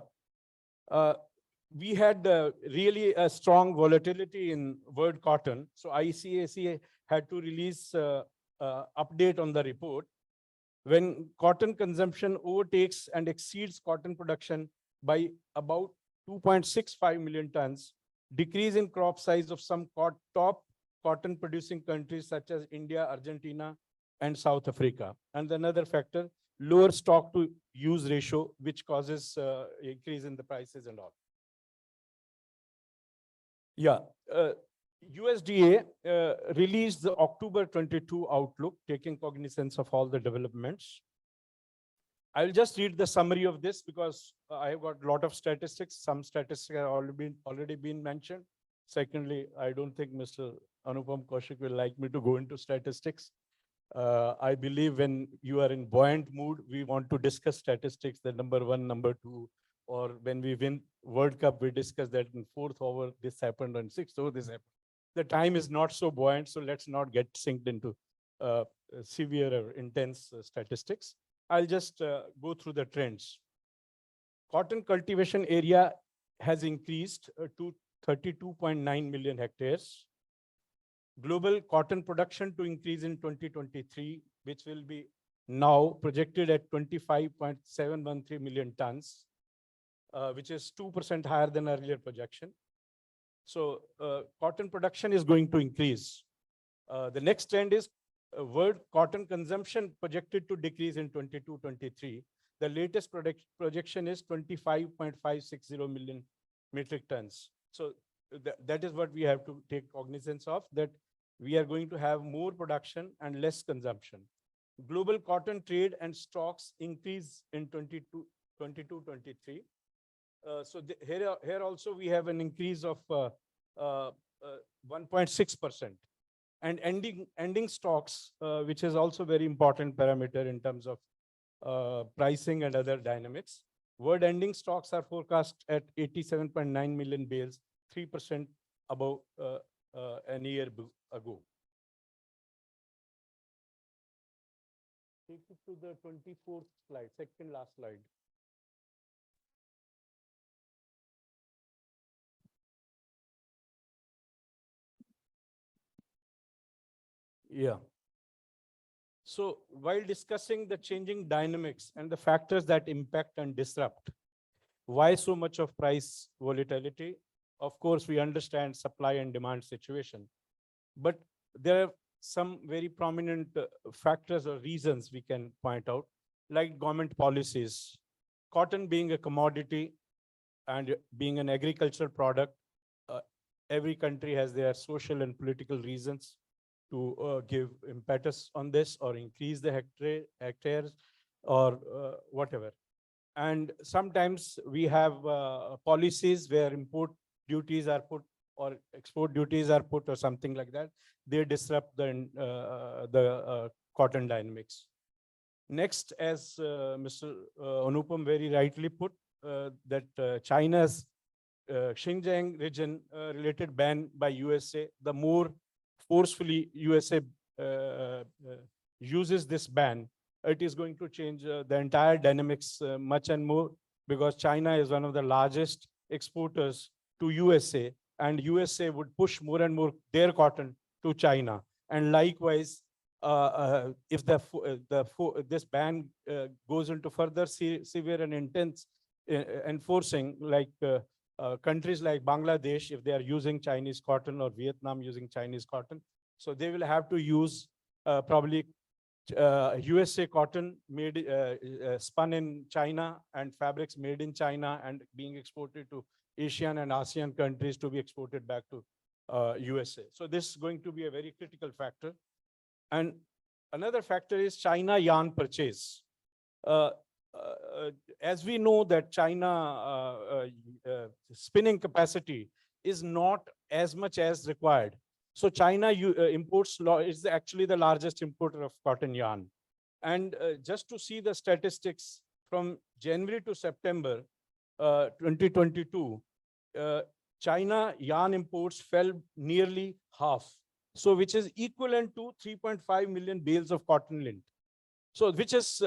We had really a strong volatility in world cotton. So ICAC had to release update on the report. When cotton consumption overtakes and exceeds cotton production by about 2.65 million tons, decrease in crop size of some top cotton producing countries such as India, Argentina, and South Africa. And another factor, lower stock to use ratio, which causes increase in the prices and all. Yeah, USDA released the October 22 outlook, taking cognizance of all the developments. I'll just read the summary of this because I have got a lot of statistics. Some statistics have already been mentioned. Secondly, I don't think Mr. Unupom Kausik will like me to go into statistics. I believe when you are in buoyant mood, we want to discuss statistics, the number 1, number 2, or when we win World Cup, we discuss that in 4th over, this happened, and 6th over, this happened. The time is not so buoyant, so let's not get synced into severe or intense statistics. I'll just go through the trends. Cotton cultivation area has increased to 32.9 million hectares. Global cotton production to increase in 2023, which will be now projected at 25.713 million tons, which is 2% higher than earlier projection. So cotton production is going to increase. The next trend is world cotton consumption projected to decrease in 22-23. The latest projection is 25.560 million metric tons. So that is what we have to take cognizance of, that we are going to have more production and less consumption. Global cotton trade and stocks increase in 22-23. So here also we have an increase of 1.6%. And ending stocks, which is also very important parameter in terms of pricing and other dynamics. World ending stocks are forecast at 87.9 million bales, 3% above a year ago. Take it to the 24th slide, second last slide. Yeah. So while discussing the changing dynamics and the factors that impact and disrupt, why so much of price volatility? Of course, we understand supply and demand situation, but there are some very prominent factors or reasons we can point out, like government policies. Cotton being a commodity and being an agricultural product, every country has their social and political reasons to give impetus on this or increase the hectares or whatever. And sometimes we have policies where import duties are put or export duties are put or something like that. They disrupt the cotton dynamics. Next, as Mr. Unupom very rightly put, that China's Xinjiang region related ban by USA, the more forcefully USA uses this ban, it is going to change the entire dynamics much and more, because China is one of the largest exporters to USA, and USA would push more and more their cotton to China. And likewise, if this ban goes into further severe and intense enforcing, like countries like Bangladesh, if they are using Chinese cotton, or Vietnam using Chinese cotton, so they will have to use probably USA cotton made spun in China, and fabrics made in China and being exported to Asian and ASEAN countries to be exported back to USA. So this is going to be a very critical factor. And another factor is China yarn purchase. As we know that China spinning capacity is not as much as required. So China imports is actually the largest importer of cotton yarn. And just to see the statistics from January to September 2022, China yarn imports fell nearly half. So which is equivalent to 3.5 million bales of cotton lint. So which is,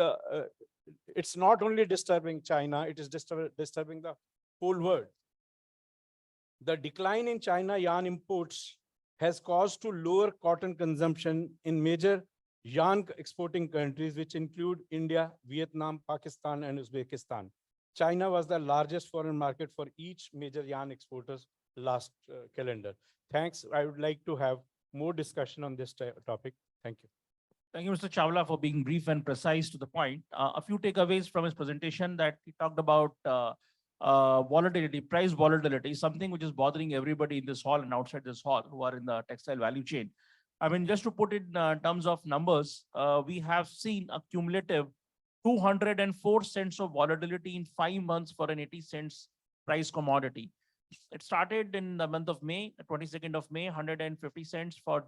it's not only disturbing China, it is disturbing the whole world. The decline in China yarn imports has caused to lower cotton consumption in major yarn exporting countries, which include India, Vietnam, Pakistan, and Uzbekistan. China was the largest foreign market for each major yarn exporters last calendar. Thanks. I would like to have more discussion on this topic. Thank you. Thank you, Mr. Chawla, for being brief and precise to the point. A few takeaways from his presentation that he talked about volatility, price volatility, something which is bothering everybody in this hall and outside this hall who are in the textile value chain. I mean, just to put it in terms of numbers, we have seen a cumulative 204 cents of volatility in 5 months for an 80 cents price commodity. It started in the month of May, 22nd of May, 150 cents for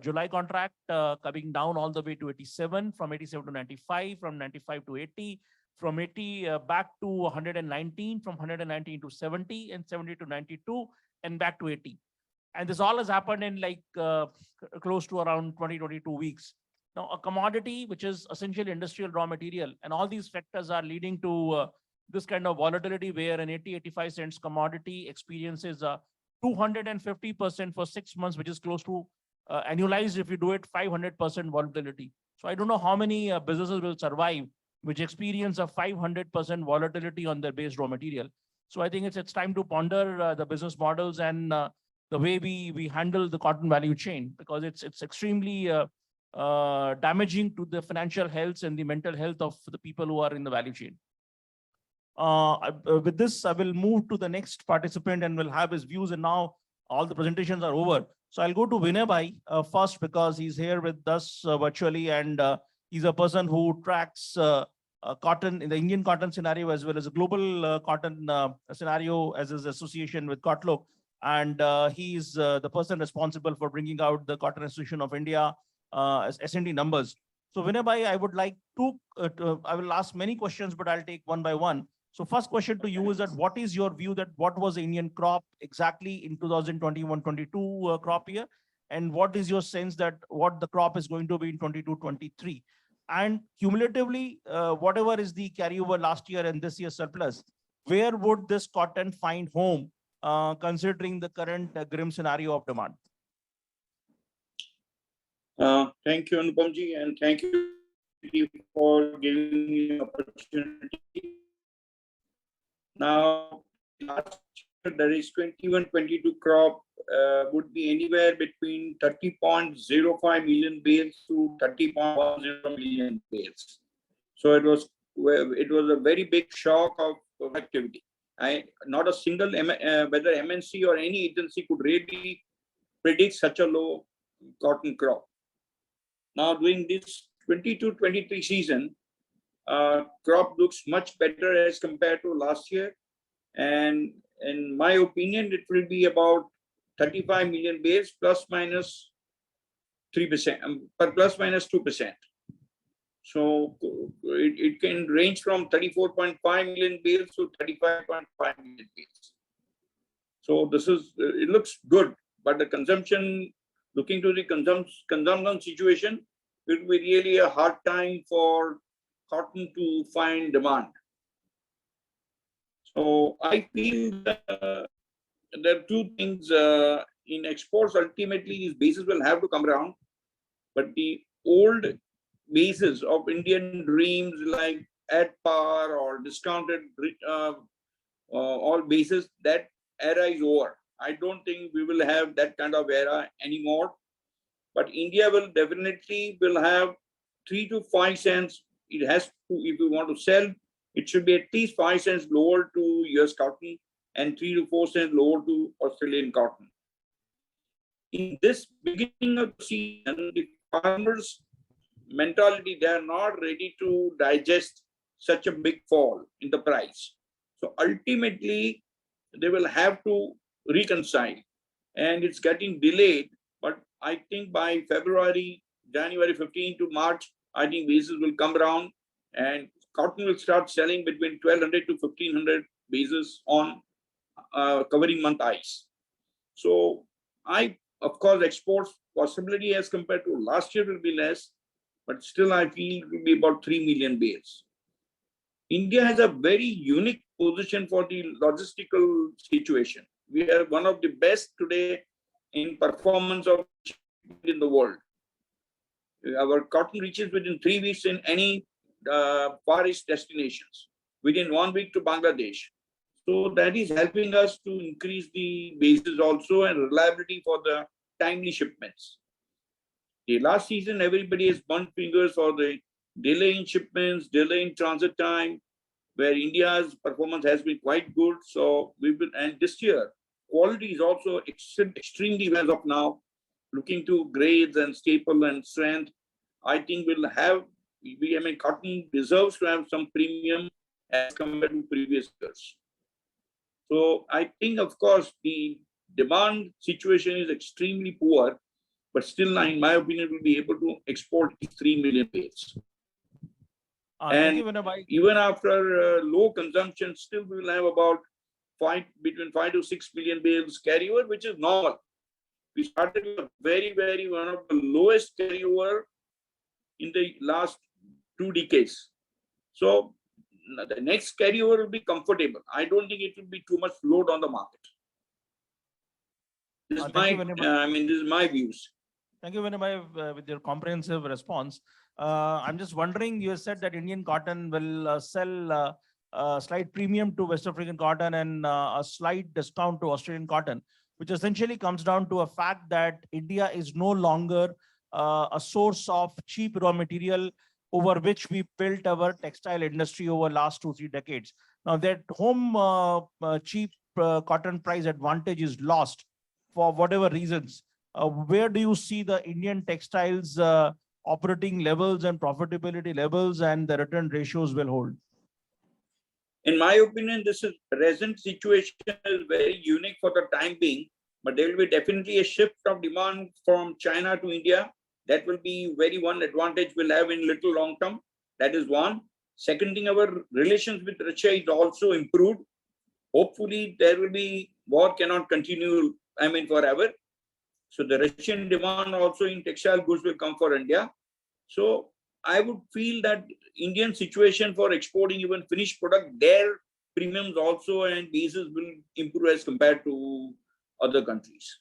July contract, coming down all the way to 87, from 87 to 95, from 95 to 80, from 80 back to 119, from 119 to 70, and 70 to 92, and back to 80. And this all has happened in like close to around 22 weeks. Now, a commodity, which is essentially industrial raw material, and all these factors are leading to this kind of volatility where an 80-85 cents commodity experiences 250% for 6 months, which is close to annualized, if you do it, 500% volatility. So I don't know how many businesses will survive which experience a 500% volatility on their base raw material. So I think it's time to ponder the business models and the way we handle the cotton value chain, because it's extremely damaging to the financial health and the mental health of the people who are in the value chain. With this, I will move to the next participant and will have his views. And now all the presentations are over. So I'll go to Vinay bhai first, because he's here with us virtually, and he's a person who tracks cotton in the Indian cotton scenario as well as a global cotton scenario as his association with Kotak. And he's the person responsible for bringing out the Cotton Association of India S&D numbers. So Vinay bhai, I would like I will ask many questions, but I'll take one by one. So first question to you is that what is your view that what was the Indian crop exactly in 2021-22 crop year? And what is your sense that what the crop is going to be in 22-23? And cumulatively, whatever is the carryover last year and this year's surplus, where would this cotton find home considering the current grim scenario of demand? Thank you, Unupom ji, and thank you for giving me the opportunity. Now, last year, there is 21-22 crop would be anywhere between 30.05 million bales to 30.10 million bales. So it was a very big shock of activity. Not a single whether MNC or any agency could really predict such a low cotton crop. Now, during this 22-23 season, crop looks much better as compared to last year. And in my opinion, it will be about 35 million bales plus minus 3%, plus minus 2%. So it can range from 34.5 million bales to 35.5 million bales. So this is, it looks good, but the consumption, looking to the consumption situation, it will be really a hard time for cotton to find demand. So I feel that, there are two things in exports. Ultimately, these bases will have to come around, but the old bases of Indian dreams like at par or discounted all bases, that era is over. I don't think we will have that kind of era anymore. But India will definitely will have 3 to 5 cents. It has to, if you want to sell, it should be at least 5 cents lower to US cotton and 3 to 4 cents lower to Australian cotton. In this beginning of the season, the farmers' mentality, they are not ready to digest such a big fall in the price. So ultimately, they will have to reconcile, and it's getting delayed. But I think by January 15 to March, I think bases will come around and cotton will start selling between 1200 to 1500 bases on covering month ice. So of course, exports possibility as compared to last year will be less, but still I feel it will be about 3 million bales. India has a very unique position for the logistical situation. We are one of the best today in performance of in the world. Our cotton reaches within 3 weeks in any Far East destinations, within 1 week to Bangladesh. So that is helping us to increase the bases also and reliability for the timely shipments. The last season, everybody has burnt fingers for the delay in shipments, delay in transit time, where India's performance has been quite good. So we will, and this year, quality is also extremely well of now. Looking to grades and staple and strength, I think we'll have, cotton deserves to have some premium as compared to previous years. So I think, of course, the demand situation is extremely poor, but still, in my opinion, we'll be able to export 3 million bales. Thank you, Vinay. Even after low consumption, still we will have about between 5 to 6 million bales carryover, which is normal. We started with a very one of the lowest carryover in the last 2 decades. So the next carryover will be comfortable. I don't think it will be too much load on the market. This is this is my views. Thank you, Vinay, with your comprehensive response. I'm just wondering, you said that Indian cotton will sell a slight premium to West African cotton and a slight discount to Australian cotton, which essentially comes down to a fact that India is no longer a source of cheap raw material over which we built our textile industry over last 2-3 decades. Now that home cheap cotton price advantage is lost for whatever reasons. Where do you see the Indian textiles operating levels and profitability levels and the return ratios will hold? In my opinion, this is present situation is very unique for the time being, but there will be definitely a shift of demand from China to India. That will be very one advantage we'll have in little long term. That is one. Second thing, our relations with Russia is also improved. Hopefully, there will be war cannot continue, forever. So the Russian demand also in textile goods will come for India. So I would feel that Indian situation for exporting even finished product, their premiums also and bases will improve as compared to other countries.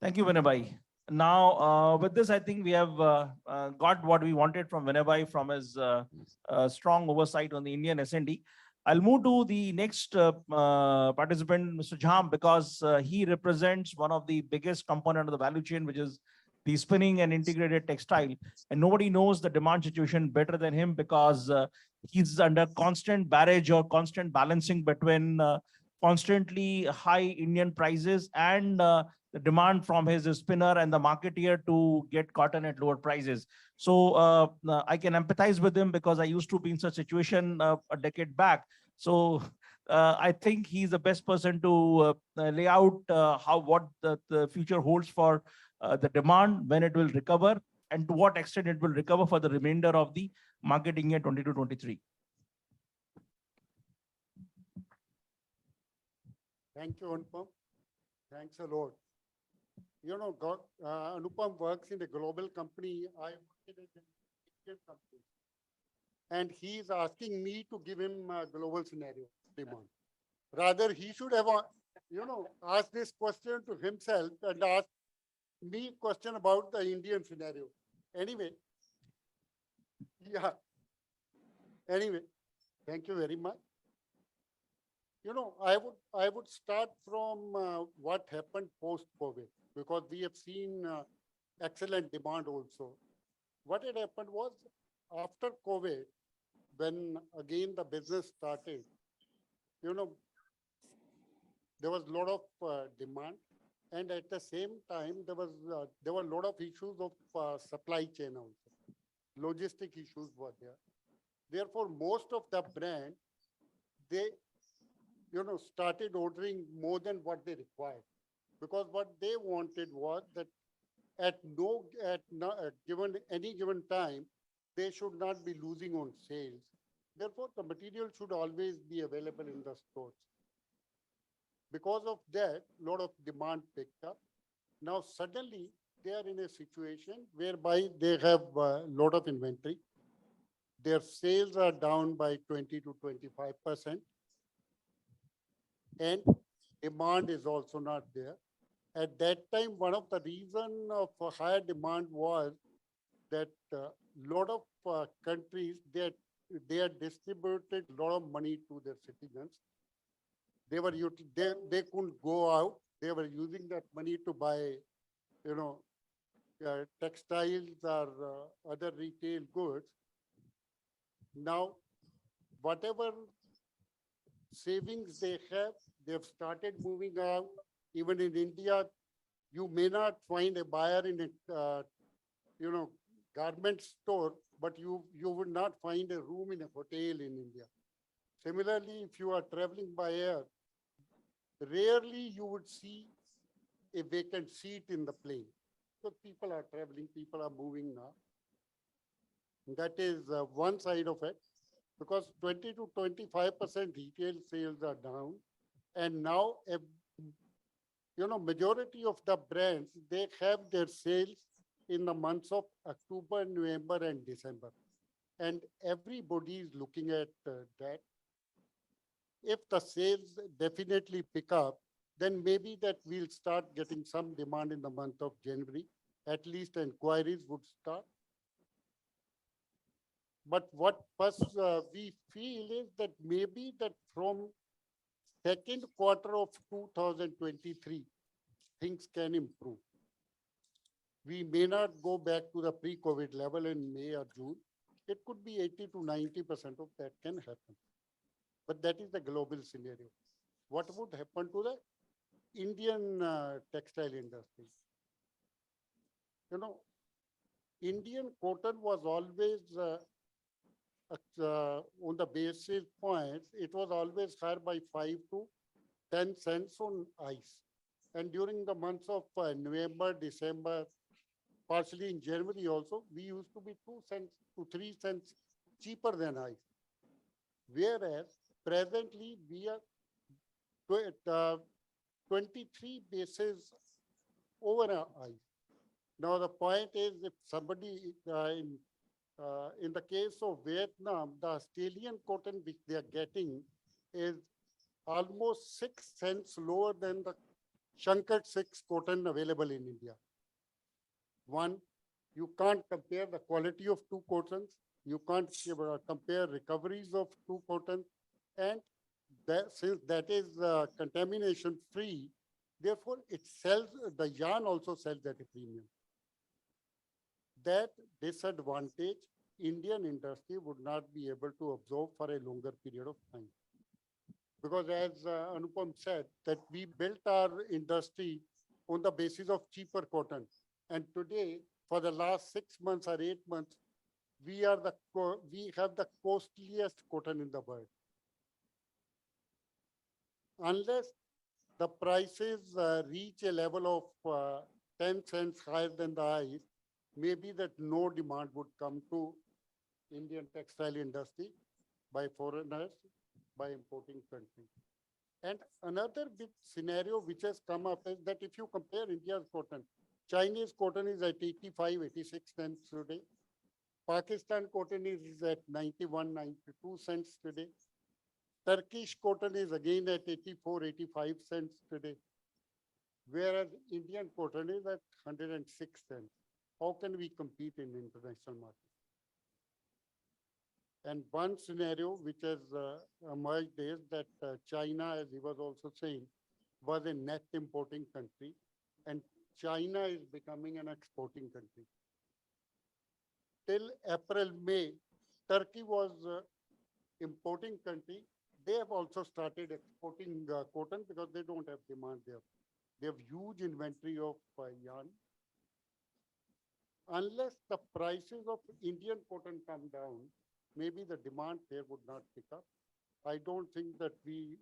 Thank you, Vinay. Now, with this, I think we have got what we wanted from Vinay from his strong oversight on the Indian S&D. I'll move to the next participant, Mr. Jhamb, because he represents one of the biggest component of the value chain, which is the spinning and integrated textile. And nobody knows the demand situation better than him because he's under constant barrage or constant balancing between constantly high Indian prices and the demand from his spinner and the marketeer to get cotton at lower prices. So I can empathize with him because I used to be in such a situation a decade back. So I think he's the best person to lay out what the future holds for the demand, when it will recover, and to what extent it will recover for the remainder of the marketing year 22-23. Thank you, Anupam. Thanks a lot. You know, Anupam works in a global company. I work in an Indian company. And he is asking me to give him a global scenario demand. Rather, he should have, asked this question to himself and asked me question about the Indian scenario. Anyway, yeah. Anyway, thank you very much. You know, I would start from what happened post-COVID, because we have seen excellent demand also. What had happened was, after COVID, when again the business started, you know, there was a lot of demand, and at the same time there were a lot of issues of supply chain also. Logistic issues were there. Therefore, most of the brand, they started ordering more than what they required, because what they wanted was that at any given time, they should not be losing on sales. Therefore, the material should always be available in the stores. Because of that, a lot of demand picked up. Now, suddenly, they are in a situation whereby they have a lot of inventory. Their sales are down by 20 to 25%. And demand is also not there. At that time, one of the reasons for higher demand was that a lot of countries, they had distributed a lot of money to their citizens. They couldn't go out. They were using that money to buy, textiles or other retail goods. Now, whatever savings they have started moving out. Even in India, you may not find a buyer in a, garment store, but you would not find a room in a hotel in India. Similarly, if you are traveling by air, rarely you would see a vacant seat in the plane. So people are traveling, people are moving now. That is one side of it, because 20 to 25% retail sales are down. And now, majority of the brands, they have their sales in the months of October, November, and December. And everybody is looking at that. If the sales definitely pick up, then maybe that we'll start getting some demand in the month of January. At least inquiries would start. But what first we feel is that maybe that from second quarter of 2023, things can improve. We may not go back to the pre-COVID level in May or June. It could be 80 to 90% of that can happen. But that is the global scenario. What would happen to the Indian textile industry? Indian cotton was always on the basis points, it was always higher by 5 to 10 cents on ice. And during the months of November, December, partially in January also, we used to be 2 cents to 3 cents cheaper than ice. Whereas presently we are 23 basis over ice. Now the point is, if somebody in the case of Vietnam, the Australian cotton which they are getting is almost 6 cents lower than the Schenkel 6 cotton available in India. One, you can't compare the quality of two cottons. You can't compare recoveries of two cottons. And since that is contamination free, therefore it sells, the yarn also sells at a premium. That disadvantage Indian industry would not be able to absorb for a longer period of time. Because as Anupam said, that we built our industry on the basis of cheaper cotton. And today, for the last 6 months or 8 months, we have the costliest cotton in the world. Unless the prices reach a level of 10 cents higher than the ice, maybe that no demand would come to Indian textile industry by foreigners, by importing countries. And another big scenario which has come up is that if you compare India's cotton, Chinese cotton is at 85, 86 cents today. Pakistan cotton is at 91, 92 cents today. Turkish cotton is again at 84, 85 cents today. Whereas Indian cotton is at 106 cents. How can we compete in international market? And one scenario which has emerged is that China, as he was also saying, was a net importing country, and China is becoming an exporting country. Till April, May, Turkey was importing country. They have also started exporting cotton because they don't have demand there. They have huge inventory of yarn. Unless the prices of Indian cotton come down, maybe the demand there would not pick up. I don't think that we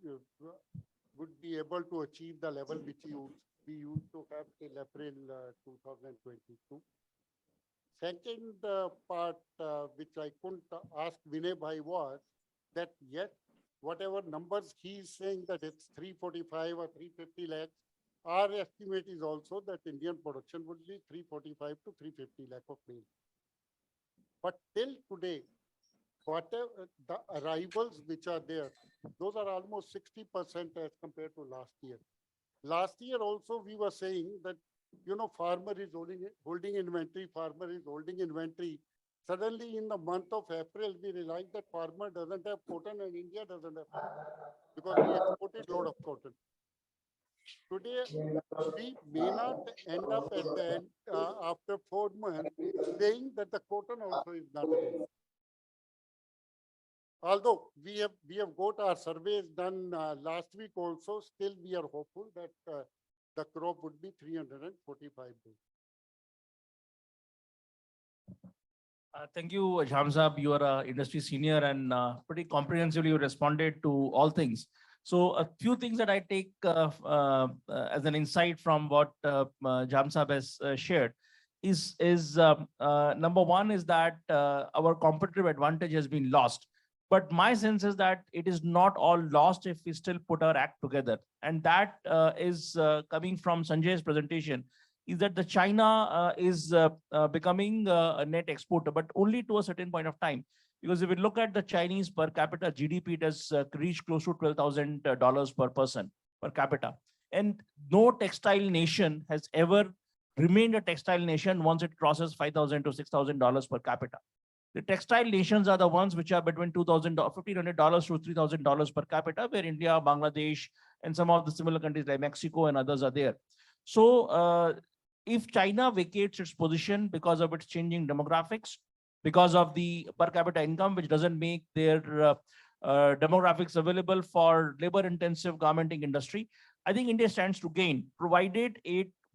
would be able to achieve the level which we used to have till April 2022. Second part, which I couldn't ask Vinay Bhai was that yes, whatever numbers he is saying that it's 345 or 350 lakhs, our estimate is also that Indian production would be 345 to 350 lakh of maize. But till today, whatever the arrivals which are there, those are almost 60% as compared to last year. Last year also we were saying that, you know, farmer is holding inventory, farmer is holding inventory. Suddenly in the month of April, we realized that farmer doesn't have cotton and India doesn't have cotton because we exported a lot of cotton. Today, we may not end up at the end, after 4 months, saying that the cotton also is not available. Although we have got our surveys done last week also, still we are hopeful that the crop would be 345 days. Thank you, Jhamb Sahab. You are an industry senior and pretty comprehensively you responded to all things. So a few things that I take as an insight from what Jhamb Sahab has shared is number one is that our competitive advantage has been lost. But my sense is that it is not all lost if we still put our act together. And that is coming from Sanjay's presentation, is that the China is becoming a net exporter, but only to a certain point of time. Because if we look at the Chinese per capita GDP, it has reached close to $12,000 per person per capita. And no textile nation has ever remained a textile nation once it crosses $5,000 to $6,000 per capita. The textile nations are the ones which are between $1,500 to $3,000 per capita, where India, Bangladesh, and some of the similar countries like Mexico and others are there. So if China vacates its position because of its changing demographics, because of the per capita income, which doesn't make their demographics available for labor-intensive garmenting industry, I think India stands to gain, provided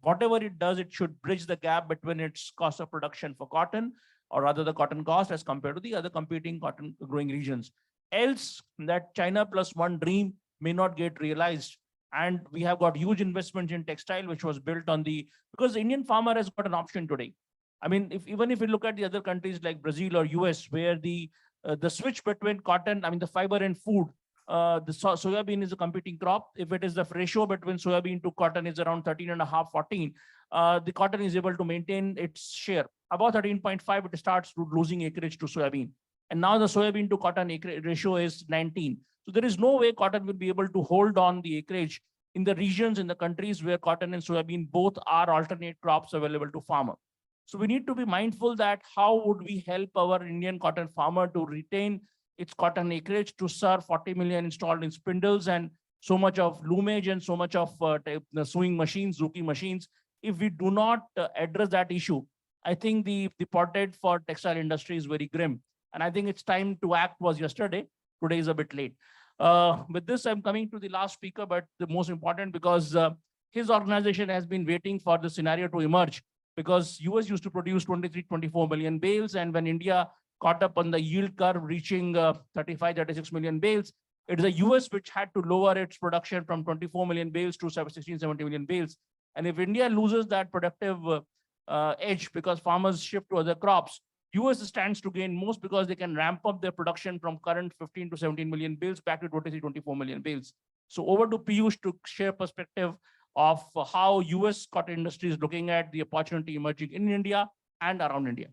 whatever it does, it should bridge the gap between its cost of production for cotton, or rather the cotton cost as compared to the other competing cotton growing regions. Else, that China plus one dream may not get realized. And we have got huge investment in textile, which was built on because the Indian farmer has got an option today. I mean, even if you look at the other countries like Brazil or US, where the switch between cotton, I mean, the fiber and food, the soybean is a competing crop. If it is the ratio between soybean to cotton is around 13.5, 14, the cotton is able to maintain its share. About 13.5, it starts losing acreage to soybean. And now the soybean to cotton ratio is 19. So there is no way cotton will be able to hold on the acreage in the regions, in the countries where cotton and soybean both are alternate crops available to farmer. So we need to be mindful that how would we help our Indian cotton farmer to retain its cotton acreage to serve 40 million installed in spindles and so much of loomage and so much of the sewing machines, Zuki machines. If we do not address that issue, I think the portrait for textile industry is very grim. And I think it's time to act was yesterday. Today is a bit late. With this, I'm coming to the last speaker, but the most important because his organization has been waiting for the scenario to emerge, because US used to produce 23, 24 million bales. And when India caught up on the yield curve reaching 35, 36 million bales, it is the US which had to lower its production from 24 million bales to 16, 17 million bales. And if India loses that productive edge because farmers shift to other crops. US stands to gain most because they can ramp up their production from current 15 to 17 million bales back to 23, 24 million bales. So over to Piyush to share perspective of how US cotton industry is looking at the opportunity emerging in India and around India.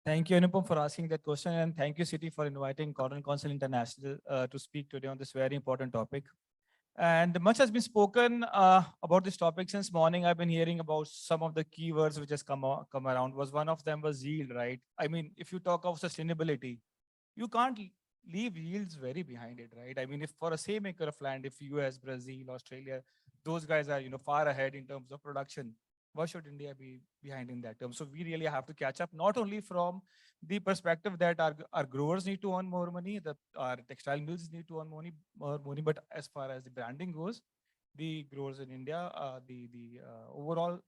Thank you, Unupom, for asking that question. And thank you, CITI, for inviting Cotton Council International to speak today on this very important topic. And much has been spoken about this topic since morning. I've been hearing about some of the keywords which has come around. Was one of them was yield, right? I mean, if you talk of sustainability, you can't leave yields very behind it, right? I mean, if for a same acre of land, if US, Brazil, Australia, those guys are far ahead in terms of production, why should India be behind in that term? So we really have to catch up, not only from the perspective that our growers need to earn more money, that our textile mills need to earn more money, but as far as the branding goes, the growers in India, the overall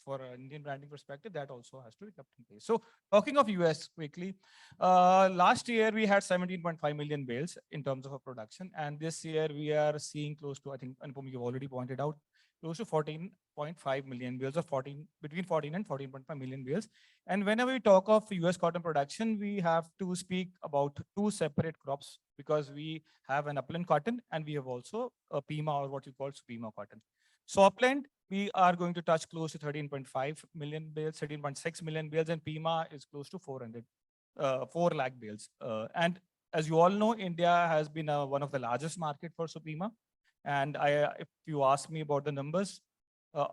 for an Indian branding perspective, that also has to be kept in place. So talking of US quickly, last year we had 17.5 million bales in terms of a production. And this year we are seeing close to, I think, Anupam, you've already pointed out, close to 14.5 million bales, or between 14 and 14.5 million bales. And whenever we talk of US cotton production, we have to speak about two separate crops because we have an upland cotton and we have also a Pima, or what you call Supima cotton. So upland, we are going to touch close to 13.5 million bales, 13.6 million bales, and Pima is close to 4 lakh bales. And as you all know, India has been one of the largest market for Supima. And if you ask me about the numbers,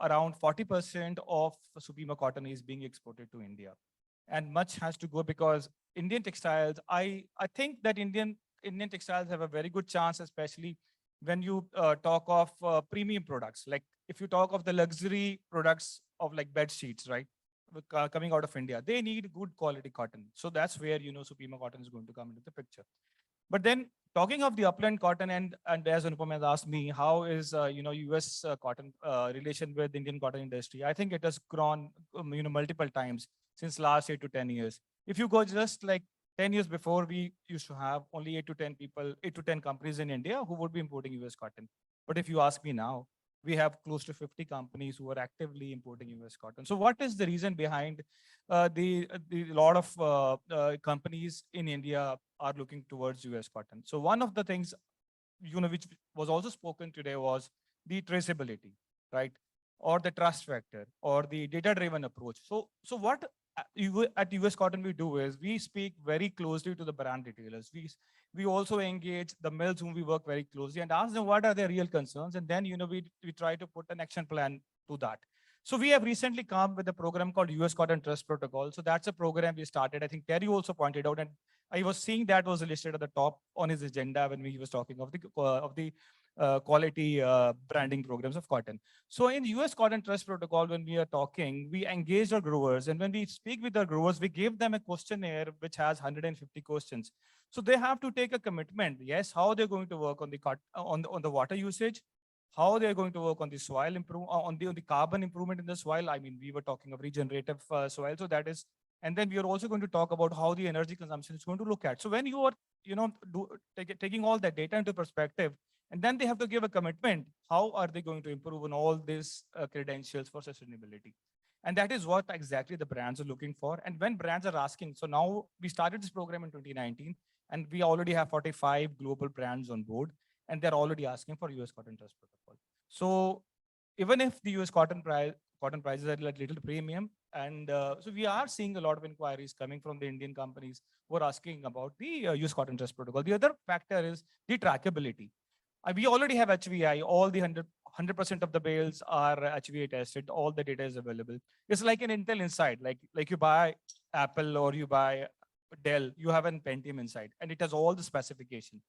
around 40% of Supima cotton is being exported to India. And much has to go because Indian textiles, I think that Indian textiles have a very good chance, especially when you talk of premium products. Like if you talk of the luxury products of like bed sheets, right? Coming out of India, they need good quality cotton. So that's where, Supima cotton is going to come into the picture. But then talking of the upland cotton, and as Anupam has asked me, how is US cotton relation with Indian cotton industry? I think it has grown multiple times since last 8 to 10 years. If you go just like 10 years before, we used to have only 8 to 10 companies in India who would be importing US cotton. But if you ask me now, we have close to 50 companies who are actively importing US cotton. So what is the reason behind the lot of companies in India are looking towards US cotton? So one of the things, which was also spoken today was the traceability, right? Or the trust factor or the data-driven approach. So what at US Cotton we do is we speak very closely to the brand retailers. We also engage the mills whom we work very closely and ask them what are their real concerns. And then, we try to put an action plan to that. So we have recently come with a program called US Cotton Trust Protocol. So that's a program we started. I think Terry also pointed out, and I was seeing that was listed at the top on his agenda when he was talking of the quality branding programs of cotton. So in US Cotton Trust Protocol, when we are talking, we engage our growers, and when we speak with our growers, we give them a questionnaire which has 150 questions. So they have to take a commitment. Yes, how they're going to work on the water usage, how they're going to work on the soil on the carbon improvement in the soil. I mean, we were talking of regenerative soil, so that is. And then we are also going to talk about how the energy consumption is going to look at. So when you are, taking all that data into perspective, and then they have to give a commitment, how are they going to improve on all these credentials for sustainability? And that is what exactly the brands are looking for. And when brands are asking, so now we started this program in 2019, and we already have 45 global brands on board, and they're already asking for US Cotton Trust Protocol. So even if the US cotton prices are a little premium, and so we are seeing a lot of inquiries coming from the Indian companies who are asking about the US Cotton Trust Protocol. The other factor is the trackability. We already have HVI, all the 100% of the bales are HVI tested, all the data is available. It's like an Intel Inside, like you buy Apple or you buy Dell, you have an Pentium inside, and it has all the specification.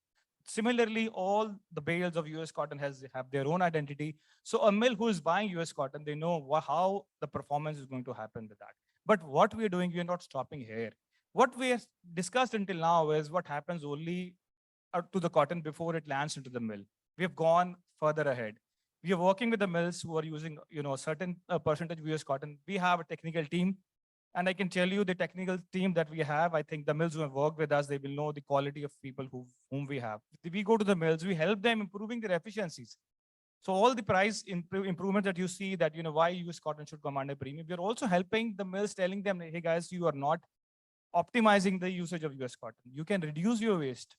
Similarly, all the bales of US cotton have their own identity. So a mill who is buying US cotton, they know how the performance is going to happen with that. But what we are doing, we are not stopping here. What we have discussed until now is what happens only to the cotton before it lands into the mill. We have gone further ahead. We are working with the mills who are using, a certain percentage of US cotton. We have a technical team, and I can tell you the technical team that we have. I think the mills who have worked with us, they will know the quality of people whom we have. We go to the mills, we help them improving their efficiencies. So all the price improvement that you see that, why US cotton should command a premium, we're also helping the mills, telling them, hey guys, you are not optimizing the usage of US cotton. You can reduce your waste.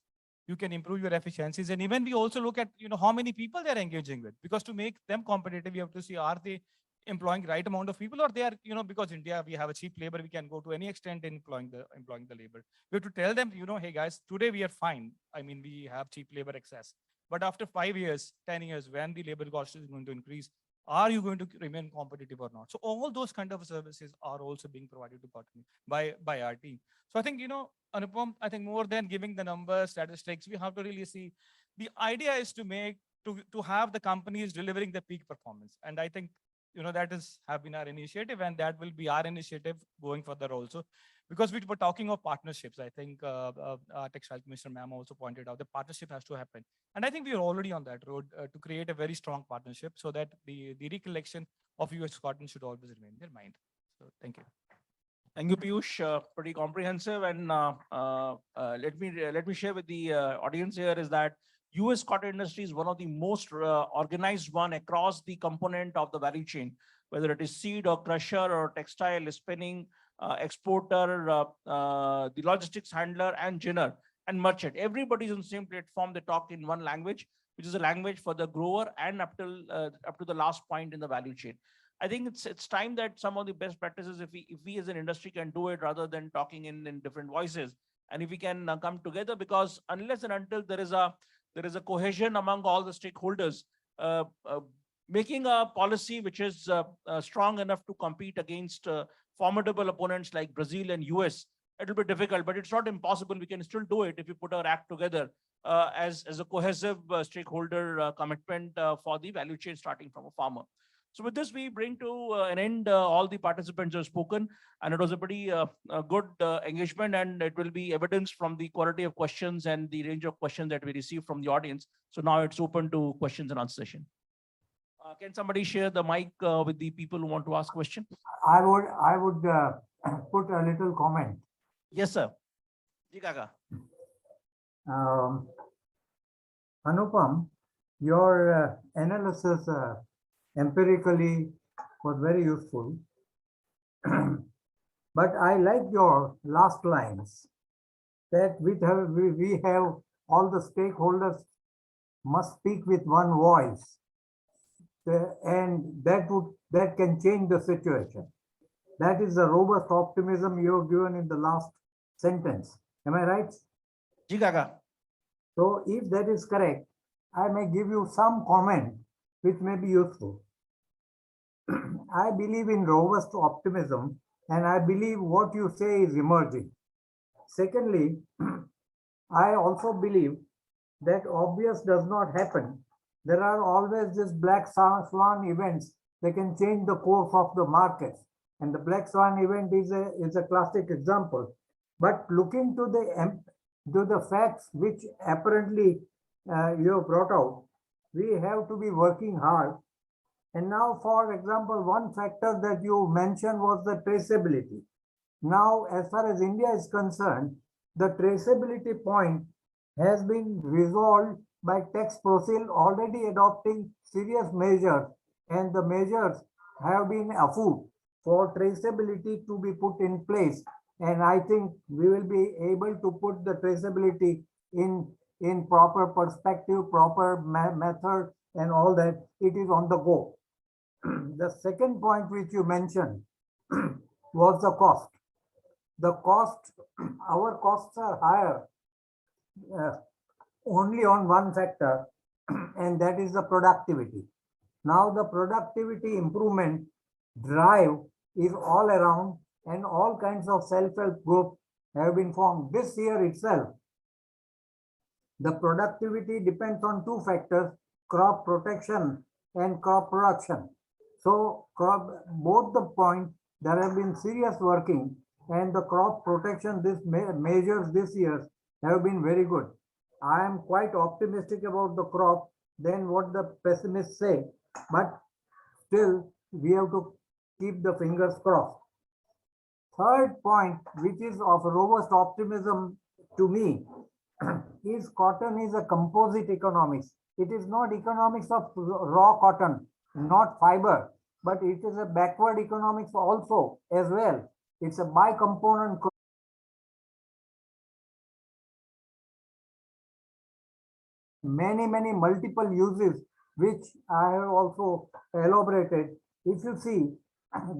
You can improve your efficiencies. And even we also look at, how many people they're engaging with, because to make them competitive, we have to see, are they employing right amount of people, or they are, because India, we have a cheap labor, we can go to any extent in employing the labor. We have to tell them, hey guys, today we are fine. I mean, we have cheap labor excess. But after 5 years, 10 years, when the labor cost is going to increase, are you going to remain competitive or not? So all those kind of services are also being provided to cotton by our team. So I think, Anupam, I think more than giving the numbers, statistics, we have to really see, the idea is to have the companies delivering the peak performance. And I think, that have been our initiative, and that will be our initiative going further also. Because we were talking of partnerships. I think Textile Commissioner Ma'am also pointed out the partnership has to happen. And I think we are already on that road to create a very strong partnership, so that the recollection of US cotton should always remain in their mind. So thank you. Thank you, Piyush. Pretty comprehensive. And let me share with the audience here is that US cotton industry is one of the most organized one across the component of the value chain, whether it is seed or crusher or textile, spinning, exporter, the logistics handler, and ginner and merchant. Everybody is on the same platform. They talk in one language, which is a language for the grower and up to the last point in the value chain. I think it's time that some of the best practices, if we as an industry can do it rather than talking in different voices, and if we can come together, because unless and until there is a cohesion among all the stakeholders, making a policy which is strong enough to compete against formidable opponents like Brazil and US, it'll be difficult, but it's not impossible. We can still do it if we put our act together as a cohesive stakeholder commitment for the value chain starting from a farmer. So with this, we bring to an end all the participants have spoken, and it was a pretty good engagement, and it will be evidenced from the quality of questions and the range of questions that we received from the audience. So now it's open to questions and answer session. Can somebody share the mic with the people who want to ask questions? I would put a little comment. Yes, sir. Ji Kaka. Anupam, your analysis empirically was very useful. But I like your last lines that we have all the stakeholders must speak with one voice, and that can change the situation. That is the robust optimism you have given in the last sentence. Am I right? Ji Kaka. So if that is correct, I may give you some comment which may be useful. I believe in robust optimism, and I believe what you say is emerging. Secondly, I also believe that obvious does not happen. There are always these black swan events that can change the course of the markets. And the black swan event is a classic example. But looking to the facts which apparently you have brought out, we have to be working hard. And now, for example, one factor that you mentioned was the traceability. Now, as far as India is concerned, the traceability point has been resolved by Textiles already adopting serious measures, and the measures have been afoot for traceability to be put in place. And I think we will be able to put the traceability in proper perspective, proper method, and all that. It is on the go. The second point which you mentioned was the cost. The cost, our costs are higher only on one factor, and that is the productivity. Now the productivity improvement drive is all around, and all kinds of self-help groups have been formed. This year itself, the productivity depends on two factors: crop protection and crop production. So both the points, there have been serious working, and the crop protection measures this year have been very good. I am quite optimistic about the crop than what the pessimists say, but still we have to keep the fingers crossed. Third point, which is of robust optimism to me, is cotton is a composite economics. It is not economics of raw cotton, not fiber, but it is a backward economics also as well. It's a bi-component. Many multiple uses, which I have also elaborated. If you see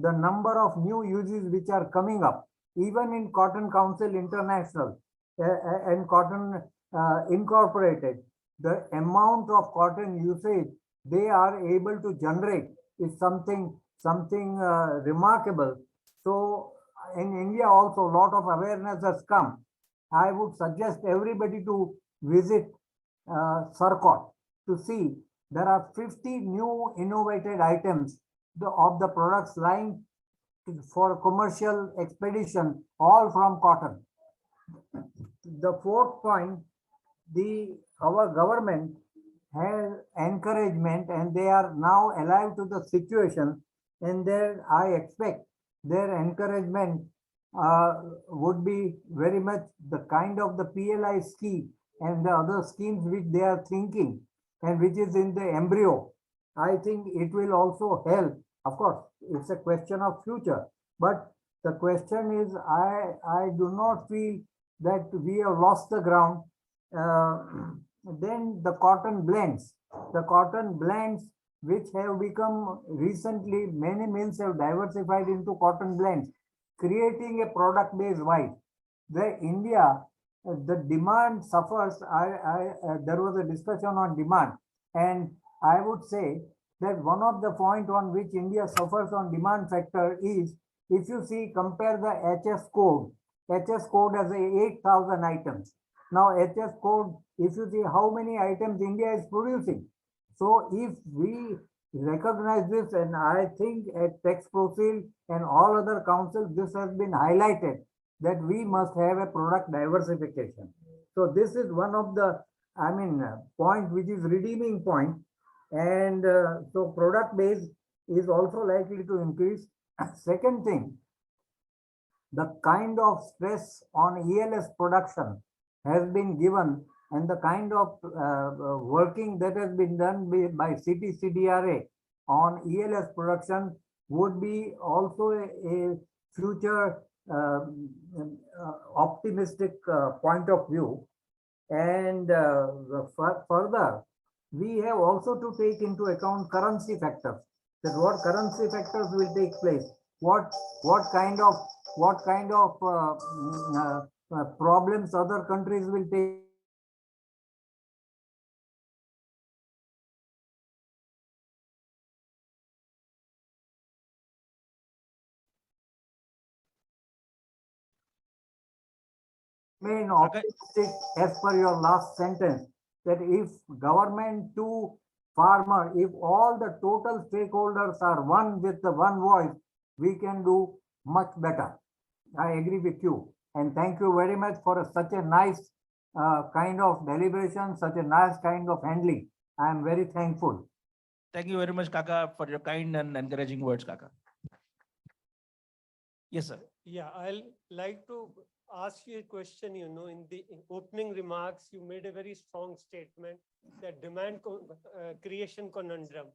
the number of new uses which are coming up, even in Cotton Council International and Cotton Incorporated, the amount of cotton usage they are able to generate is something remarkable. So in India also, a lot of awareness has come. I would suggest everybody to visit Sarkot to see there are 50 new innovated items of the products lying for commercial expedition, all from cotton. The fourth point, our government has encouragement and they are now alive to the situation, and there I expect their encouragement would be very much the kind of the PLI scheme and the other schemes which they are thinking and which is in the embryo. I think it will also help. Of course, it's a question of future, but the question is, I do not feel that we have lost the ground. Then the cotton blends, which have become recently, many mills have diversified into cotton blends, creating a product-based wide. Where India, the demand suffers. There was a discussion on demand, and I would say that one of the point on which India suffers on demand factor is, if you see, compare the HS code. HS code has 8,000 items. Now HS code, if you see how many items India is producing. So if we recognize this, and I think at Textiles and all other councils, this has been highlighted, that we must have a product diversification. So this is one of the, point which is redeeming point. And so product base is also likely to increase. Second thing, the kind of stress on ELS production has been given, and the kind of working that has been done by CITI CDRA on ELS production would be also a future optimistic point of view. And further, we have also to take into account currency factors, that what currency factors will take place, what kind of problems other countries will take. Remain optimistic as per your last sentence, that if government to farmer, if all the total stakeholders are one with the one voice, we can do much better. I agree with you. And thank you very much for such a nice kind of deliberation, such a nice kind of handling. I am very thankful. Thank you very much, Kaka, for your kind and encouraging words, Kaka. Yes, sir. Yeah, I'll like to ask you a question. You know, in the opening remarks, you made a very strong statement that demand creation conundrum.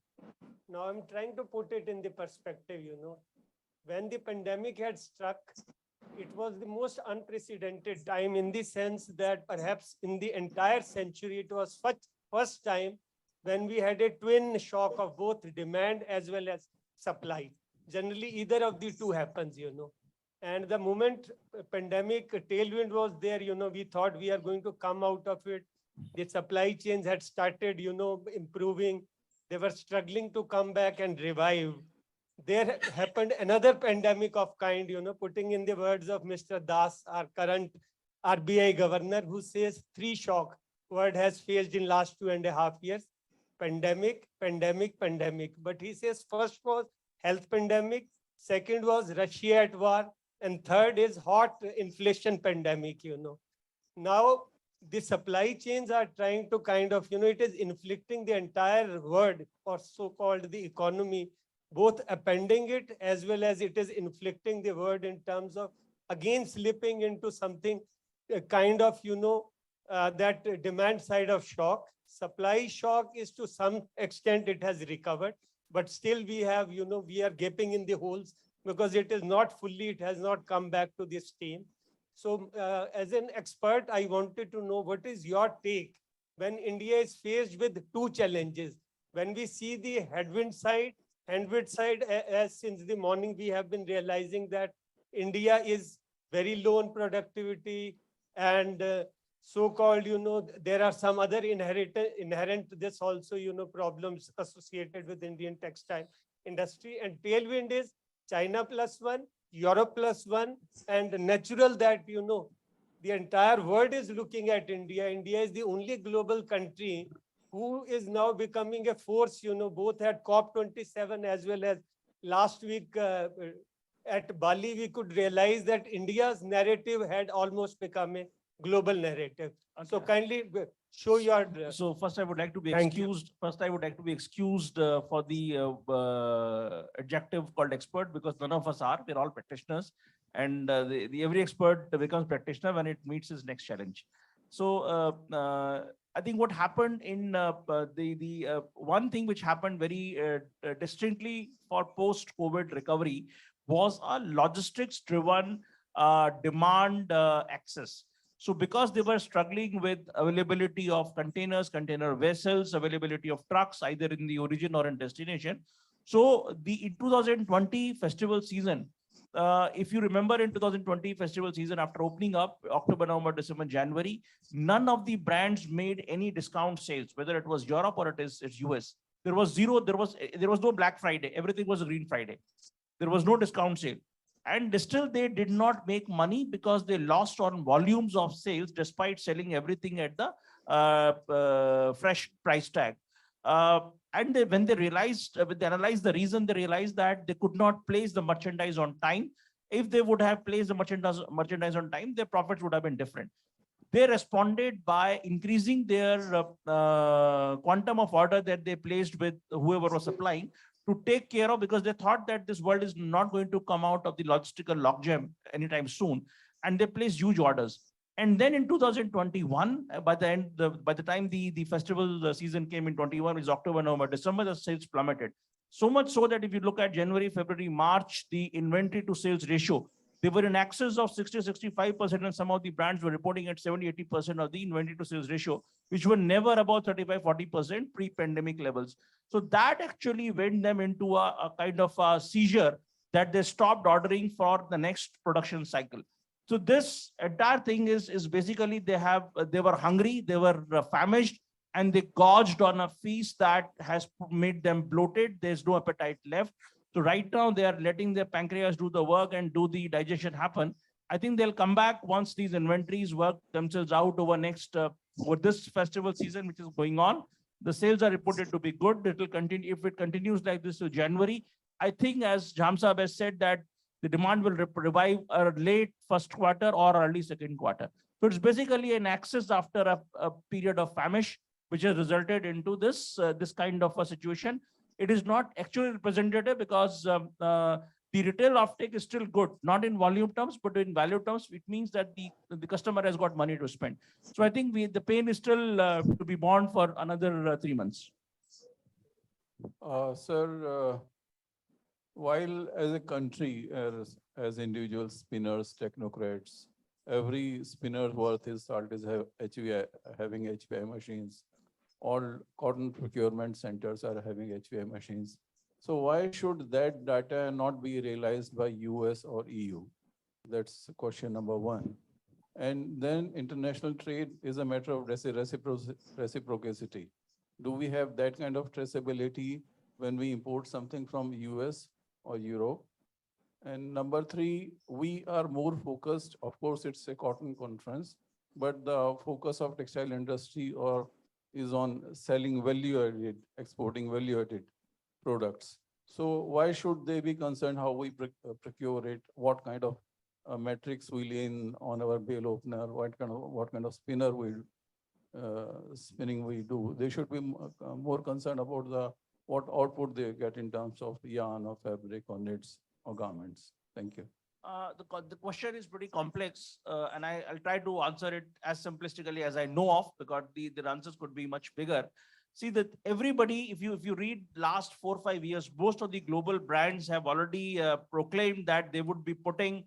Now I'm trying to put it in the perspective, you know, when the pandemic had struck, it was the most unprecedented time, in the sense that perhaps in the entire century, it was first time when we had a twin shock of both demand as well as supply. Generally, either of the two happens, you know. And the moment pandemic tailwind was there, you know, we thought we are going to come out of it. The supply chains had started, you know, improving. They were struggling to come back and revive. There happened another pandemic of kind, you know, putting in the words of Mr. Das, our current RBI governor, who says 3 shock world has faced in last 2.5 years. Pandemic, pandemic, pandemic. But he says first was health pandemic, second was Russia at war, and third is hot inflation pandemic, you know. Now, the supply chains are trying to kind of, you know, it is inflicting the entire world, or so-called the economy, both appending it as well as it is inflicting the world in terms of again slipping into something kind of, you know, that demand side of shock. supply shock is to some extent it has recovered, but still we have, we are gaping in the holes because it is not fully, it has not come back to this team. So as an expert, I wanted to know what is your take when India is faced with two challenges. When we see the headwind side, as since the morning we have been realizing that India is very low in productivity and so-called, there are some other inherent to this also, problems associated with Indian textile industry. And tailwind is China +1, Europe +1, and natural that, the entire world is looking at India. India is the only global country who is now becoming a force, both at COP27 as well as last week at Bali, we could realize that India's narrative had almost become a global narrative. So kindly show your. So first I would like to be Thank you. excused. First I would like to be excused for the adjective called expert, because none of us are. We're all practitioners, and every expert becomes practitioner when it meets his next challenge. So I think what happened in the one thing which happened very distinctly for post-COVID recovery was a logistics-driven demand access. So because they were struggling with availability of containers, container vessels, availability of trucks, either in the origin or in destination. So in 2020 festival season, if you remember in 2020 festival season, after opening up October, November, December, January, none of the brands made any discount sales, whether it was Europe or it's US. There was zero, there was no Black Friday. Everything was Green Friday. There was no discount sale. And still they did not make money because they lost on volumes of sales despite selling everything at the fresh price tag. And when they realized, when they analyzed the reason, they realized that they could not place the merchandise on time. If they would have placed the merchandise on time, their profits would have been different. They responded by increasing their quantum of order that they placed with whoever was supplying to take care of, because they thought that this world is not going to come out of the logistical logjam anytime soon. And they placed huge orders. And then in 2021, by the time the festival season came in 21, which is October, November, December, the sales plummeted. So much so that if you look at January, February, March, the inventory to sales ratio, they were in excess of 60-65%, and some of the brands were reporting at 70-80% of the inventory to sales ratio, which were never about 35-40% pre-pandemic levels. So that actually went them into a kind of a seizure that they stopped ordering for the next production cycle. So this entire thing is basically they were hungry, they were famished, and they gorged on a feast that has made them bloated. There's no appetite left. So right now they are letting their pancreas do the work and do the digestion happen. I think they'll come back once these inventories work themselves out over over this festival season, which is going on. The sales are reported to be good. It will continue. If it continues like this to January, I think, as Jhamb Sahab has said, that the demand will revive late first quarter or early second quarter. So it's basically an access after a period of famish, which has resulted into this kind of a situation. It is not actually representative because the retail offtake is still good, not in volume terms, but in value terms. It means that the customer has got money to spend. So I think the pain is still to be borne for another 3 months. Sir, while as a country, as individual spinners, technocrats, every spinner worth his salt is having HVI machines. All cotton procurement centers are having HVI machines. So why should that data not be realized by US or EU? That's question number one. And then international trade is a matter of reciprocity. Do we have that kind of traceability when we import something from US or Europe? And number three, we are more focused, of course, it's a cotton conference, but the focus of textile industry is on selling value-added, exporting value-added products. So why should they be concerned how we procure it? What kind of metrics we lay in on our bale opener? What kind of spinning we do? They should be more concerned about what output they get in terms of yarn or fabric or knits or garments. Thank you. The question is pretty complex, and I'll try to answer it as simplistically as I know of, because the answers could be much bigger. See that everybody, if you read last 4 or 5 years, most of the global brands have already proclaimed that they would be putting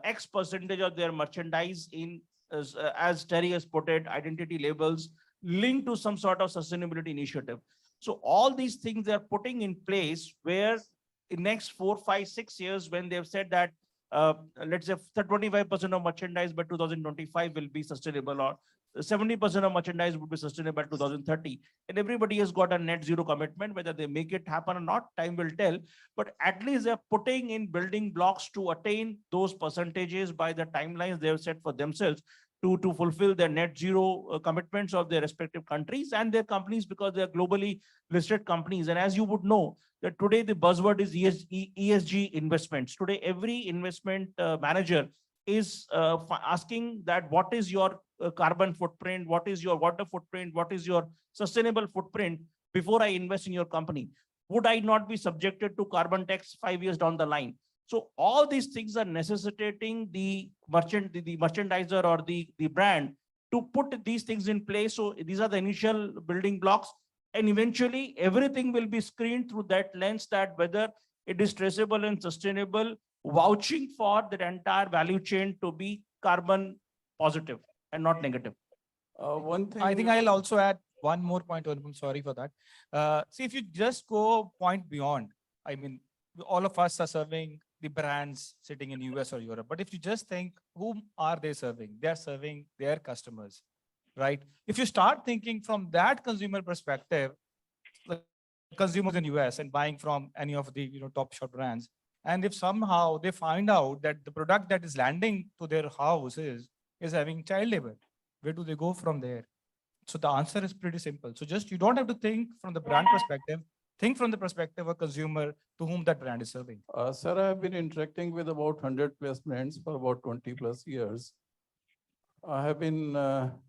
X percentage of their merchandise in, as Terry has put it, identity labels linked to some sort of sustainability initiative. So all these things they are putting in place where in next 4, 5, 6 years, when they've said that let's say 25% of merchandise by 2025 will be sustainable, or 70% of merchandise would be sustainable by 2030. And everybody has got a net zero commitment. Whether they make it happen or not, time will tell. But at least they're putting in building blocks to attain those percentages by the timelines they've set for themselves to fulfill their net zero commitments of their respective countries and their companies, because they are globally listed companies. And as you would know, that today the buzzword is ESG investments. Today, every investment manager is asking that what is your carbon footprint, what is your water footprint, what is your sustainable footprint before I invest in your company? Would I not be subjected to carbon tax 5 years down the line? So all these things are necessitating the merchandiser or the brand to put these things in place. So these are the initial building blocks. And eventually everything will be screened through that lens, that whether it is traceable and sustainable, vouching for the entire value chain to be carbon positive and not negative. One thing. I think I'll also add one more point. I'm sorry for that. See, if you just go point beyond, I mean, all of us are serving the brands sitting in US or Europe. But if you just think, whom are they serving? They're serving their customers, right? If you start thinking from that consumer perspective, like consumers in US and buying from any of the top shop brands, and if somehow they find out that the product that is landing to their house is having child labor, where do they go from there? So the answer is pretty simple. So just, you don't have to think from the brand perspective, think from the perspective of consumer to whom that brand is serving. Sir, I have been interacting with about 100+ brands for about 20+ years. I have been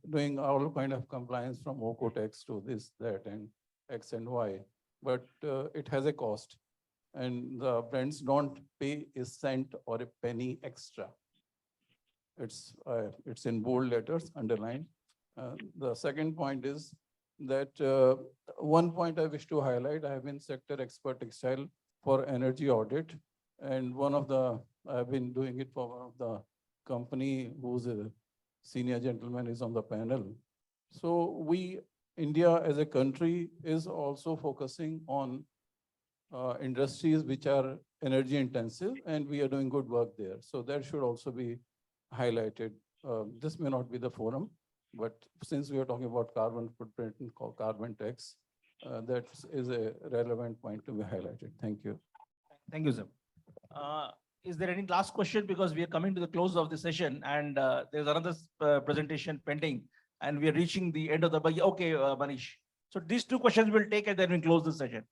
doing all kind of compliance from Ocotex to this, that, and X and Y, but it has a cost, and the brands don't pay a cent or a penny extra. It's in bold letters, underlined. The second point is that one point I wish to highlight, I have been sector expert textile for energy audit. And I've been doing it for one of the company who's a senior gentleman is on the panel. So India as a country is also focusing on industries which are energy intensive, and we are doing good work there. So that should also be highlighted. This may not be the forum, but since we are talking about carbon footprint and carbon tax, that is a relevant point to be highlighted. Thank you. Thank you, sir. Is there any last question? Because we are coming to the close of the session, and there's another presentation pending, and we are reaching the end of the. Okay, Manish. So these two questions we'll take, and then we close the session.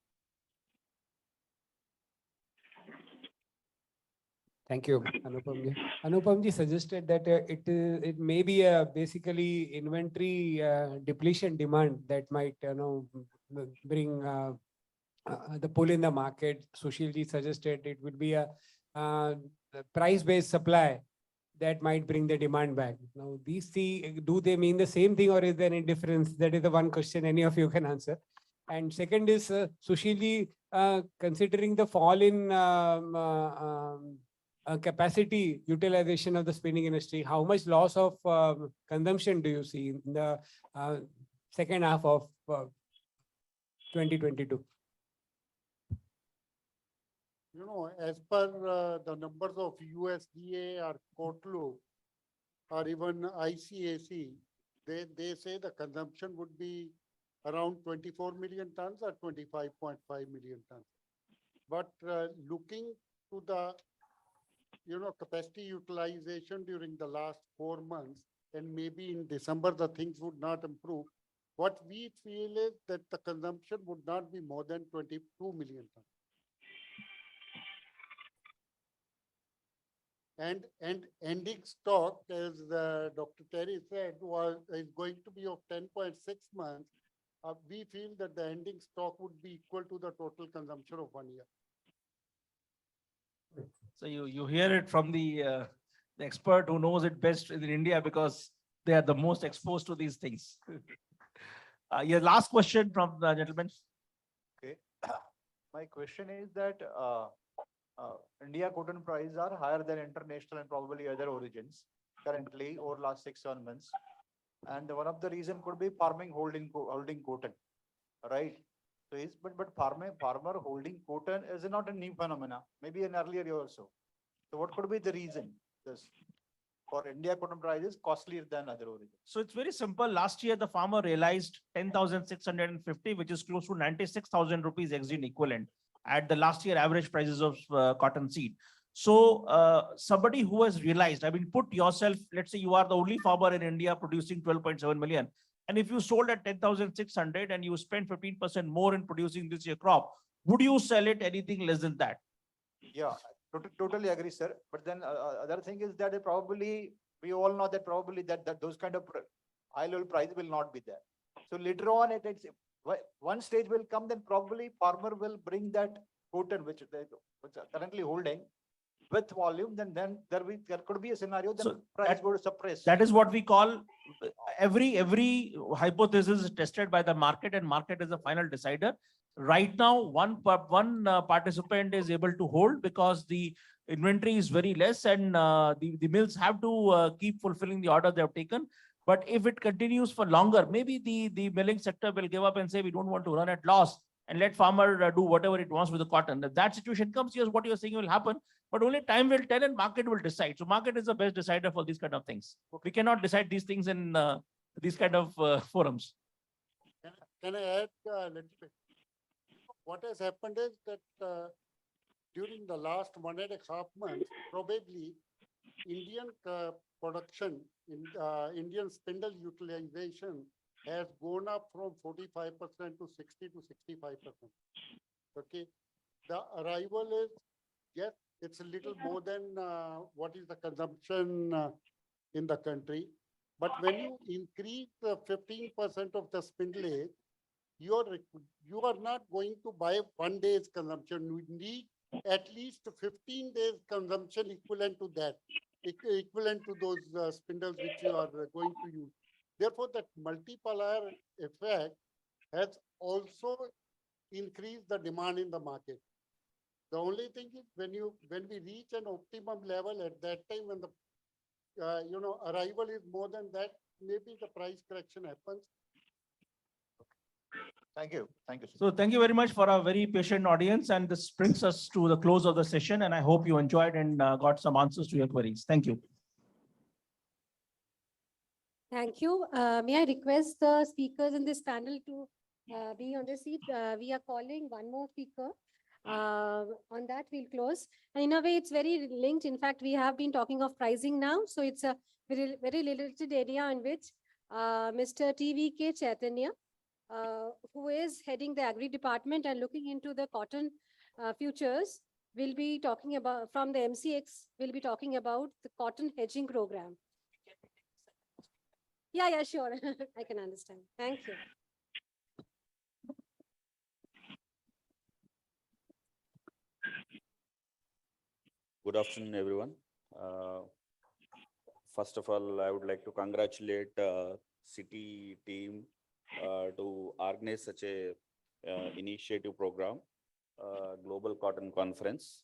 Thank you, Anupam. Anupam suggested that it may be basically inventory depletion demand that might bring the pull in the market. Sushil suggested it would be a price-based supply that might bring the demand back. Now, these three, do they mean the same thing, or is there any difference? That is the one question any of you can answer. And second is, Sushil, considering the fall in capacity utilization of the spinning industry, how much loss of consumption do you see in the second half of 2022? As per the numbers of USDA or Kotlu or even ICAC, they say the consumption would be around 24 million tons or 25.5 million tons. But looking to the capacity utilization during the last 4 months, and maybe in December the things would not improve, what we feel is that the consumption would not be more than 22 million tons. And ending stock, as Dr. Terry said, is going to be of 10.6 months. We feel that the ending stock would be equal to the total consumption of 1 year. So you hear it from the expert who knows it best in India because they are the most exposed to these things. Your last question from the gentleman. Okay. My question is that India cotton prices are higher than international and probably other origins currently over last 6-7 months. And one of the reason could be farming holding cotton, right? So but farmer holding cotton is not a new phenomena, maybe an earlier year also. So what could be the reason this for India cotton prices costlier than other origins? So it's very simple. Last year, the farmer realized 10,650, which is close to 96,000 rupees ex-June equivalent at the last year average prices of cotton seed. So somebody who has realized, I mean, put yourself, let's say you are the only farmer in India producing 12.7 million. And if you sold at 10,600 and you spend 15% more in producing this year crop, would you sell it anything less than that? Yeah, totally agree, sir. But then other thing is that we all know that probably that those kind of high level price will not be there. So later on, it's one stage will come, then probably farmer will bring that cotton which are currently holding with volume. Then there could be a scenario that So price would suppress. That is what we call every hypothesis is tested by the market, and market is the final decider. Right now, one participant is able to hold because the inventory is very less, and the mills have to keep fulfilling the order they have taken. But if it continues for longer, maybe the milling sector will give up and say we don't want to run at loss and let farmer do whatever it wants with the cotton. If that situation comes, here's what you're saying will happen. But only time will tell and market will decide. So market is the best decider for these kind of things. We cannot decide these things in these kind of forums. Can I add a little bit? What has happened is that during the last 1.5 months, probably Indian production, Indian spindle utilization has gone up from 45% to 60 to 65%. Okay, the arrival is, yes, it's a little more than what is the consumption in the country. But when you increase 15% of the spindle age, you are not going to buy 1 day's consumption. You need at least 15 days consumption equivalent to that, equivalent to those spindles which you are going to use. Therefore, that multiplier effect has also increased the demand in the market. The only thing is when we reach an optimum level at that time, when the arrival is more than that, maybe the price correction happens. Thank you. So thank you very much for a very patient audience, and this brings us to the close of the session. And I hope you enjoyed and got some answers to your queries. Thank you. Thank you. May I request the speakers in this panel to be on the seat? We are calling one more speaker. On that, we'll close. And in a way, it's very linked. In fact, we have been talking of pricing now. So it's a very, very limited area in which Mr. TVK Chaitanya, who is heading the Agri department and looking into the cotton futures, will be talking about, from the MCX, will be talking about the cotton hedging program. Yeah, sure. I can understand. Thank you. Good afternoon, everyone. First of all, I would like to congratulate CITI team to organize such a initiative program, Global Cotton Conference.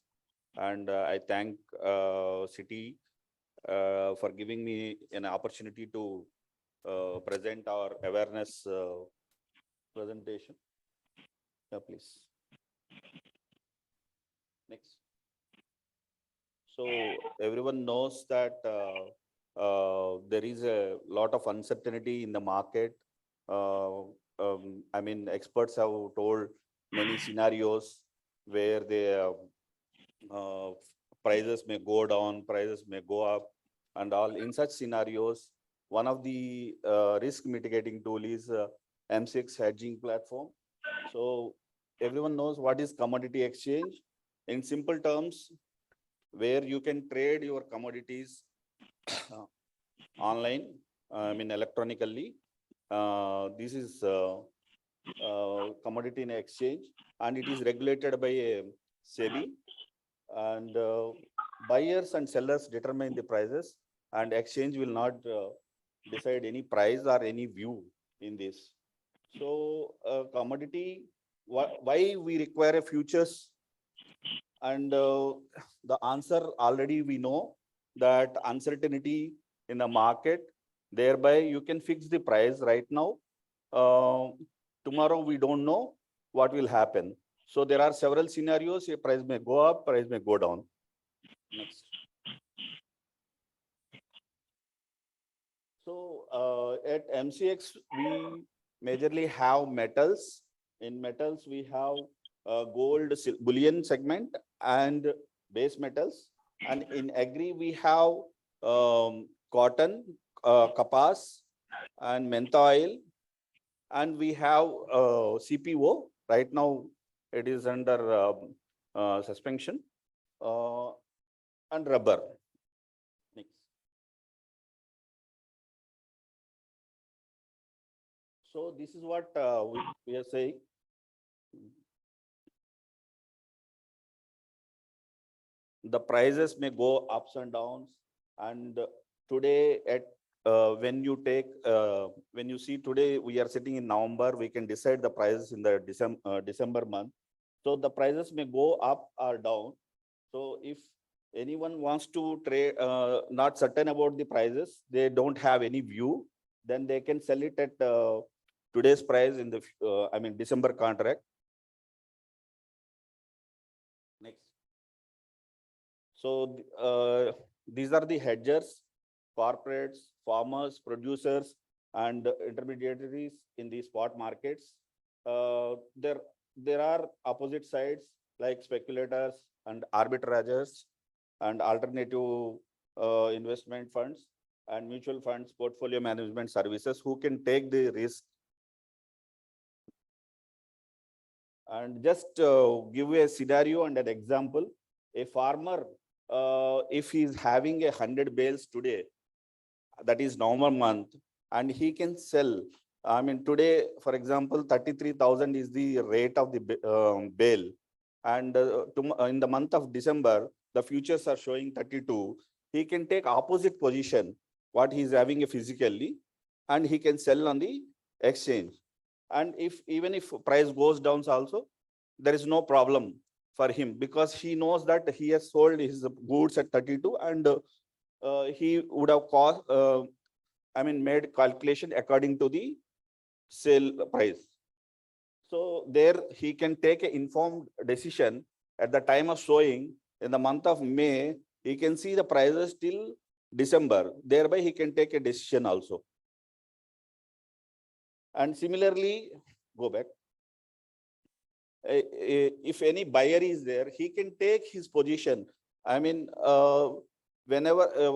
And I thank CITI for giving me an opportunity to present our awareness presentation. Yeah, please. Next. So everyone knows that there is a lot of uncertainty in the market. I mean, experts have told many scenarios where the prices may go down, prices may go up, and all. In such scenarios, one of the risk mitigating tool is MCX hedging platform. So everyone knows what is commodity exchange. In simple terms, where you can trade your commodities online, I mean electronically. This is commodity in exchange, and it is regulated by a SEBI. And buyers and sellers determine the prices, and exchange will not decide any price or any view in this. So commodity, why we require a futures? And the answer already we know, that uncertainty in the market, thereby you can fix the price right now. Tomorrow we don't know what will happen. So there are several scenarios. A price may go up, price may go down. Next. So at MCX, we majorly have metals. In metals, we have gold, bullion segment and base metals. And in agri, we have cotton, kapas, and mentha oil. And we have CPO. Right now, it is under suspension. And rubber. Next. So this is what we are saying. The prices may go ups and downs, and today at when you see today we are sitting in November, we can decide the prices in the December month. So the prices may go up or down. So if anyone wants to trade, not certain about the prices, they don't have any view, then they can sell it at today's price in the December contract. Next. So these are the hedgers, corporates, farmers, producers, and intermediaries in the spot markets. There are opposite sides like speculators and arbitrageurs and alternative investment funds and mutual funds, portfolio management services who can take the risk. And just give you a scenario and an example. A farmer, if he is having 100 bales today, that is November month, and he can sell. Today, for example, 33,000 is the rate of the bale. And in the month of December, the futures are showing 32. He can take opposite position, what he is having physically, and he can sell on the exchange. And even if price goes down also, there is no problem for him, because he knows that he has sold his goods at 32, and he would have made calculation according to the sale price. So there he can take an informed decision at the time of sowing. In the month of May, he can see the prices till December. Thereby he can take a decision also. And similarly, go back. If any buyer is there, he can take his position. Whenever,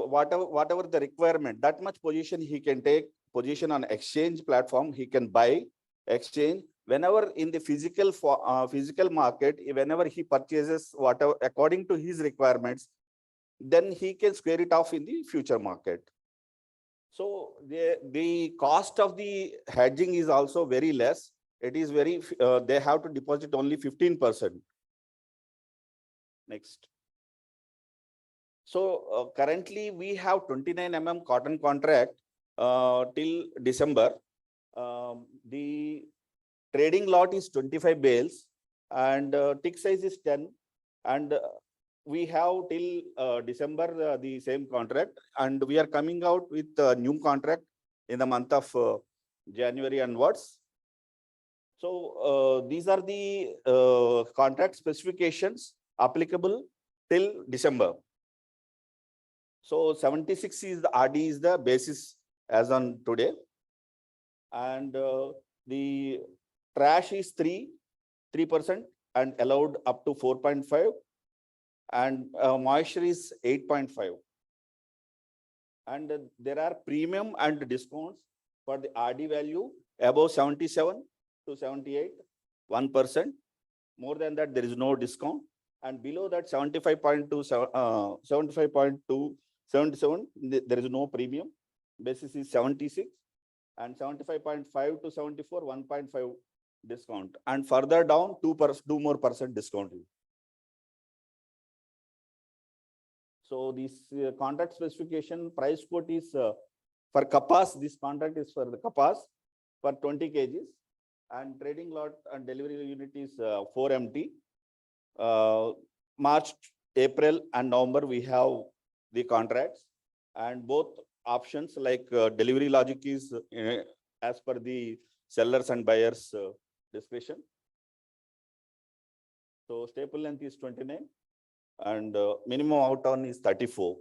whatever the requirement, that much position he can take position on exchange platform. He can buy, exchange. Whenever in the physical market, whenever he purchases whatever according to his requirements, then he can square it off in the future market. So the cost of the hedging is also very less. It is very, they have to deposit only 15%. Next. So currently we have 29 mm cotton contract till December. The trading lot is 25 bales and tick size is 10. And we have till December the same contract, and we are coming out with a new contract in the month of January onwards. So these are the contract specifications applicable till December. So 76 is the RD is the basis as on today. And the trash is 3% and allowed up to 4.5. And moisture is 8.5. And there are premium and discounts for the RD value above 77 to 78, 1%. More than that, there is no discount. And below that 75.2, 77, there is no premium. Basis is 76. And 75.5 to 74, 1.5 discount. And further down, 2 more % discount. So this contract specification price quote is for kapas. This contract is for the kapas for 20 kgs, and trading lot and delivery unit is 4 MT. March, April, and November we have the contracts, and both options like delivery logic is as per the sellers and buyers discretion. So staple length is 29 and minimum out on is 34.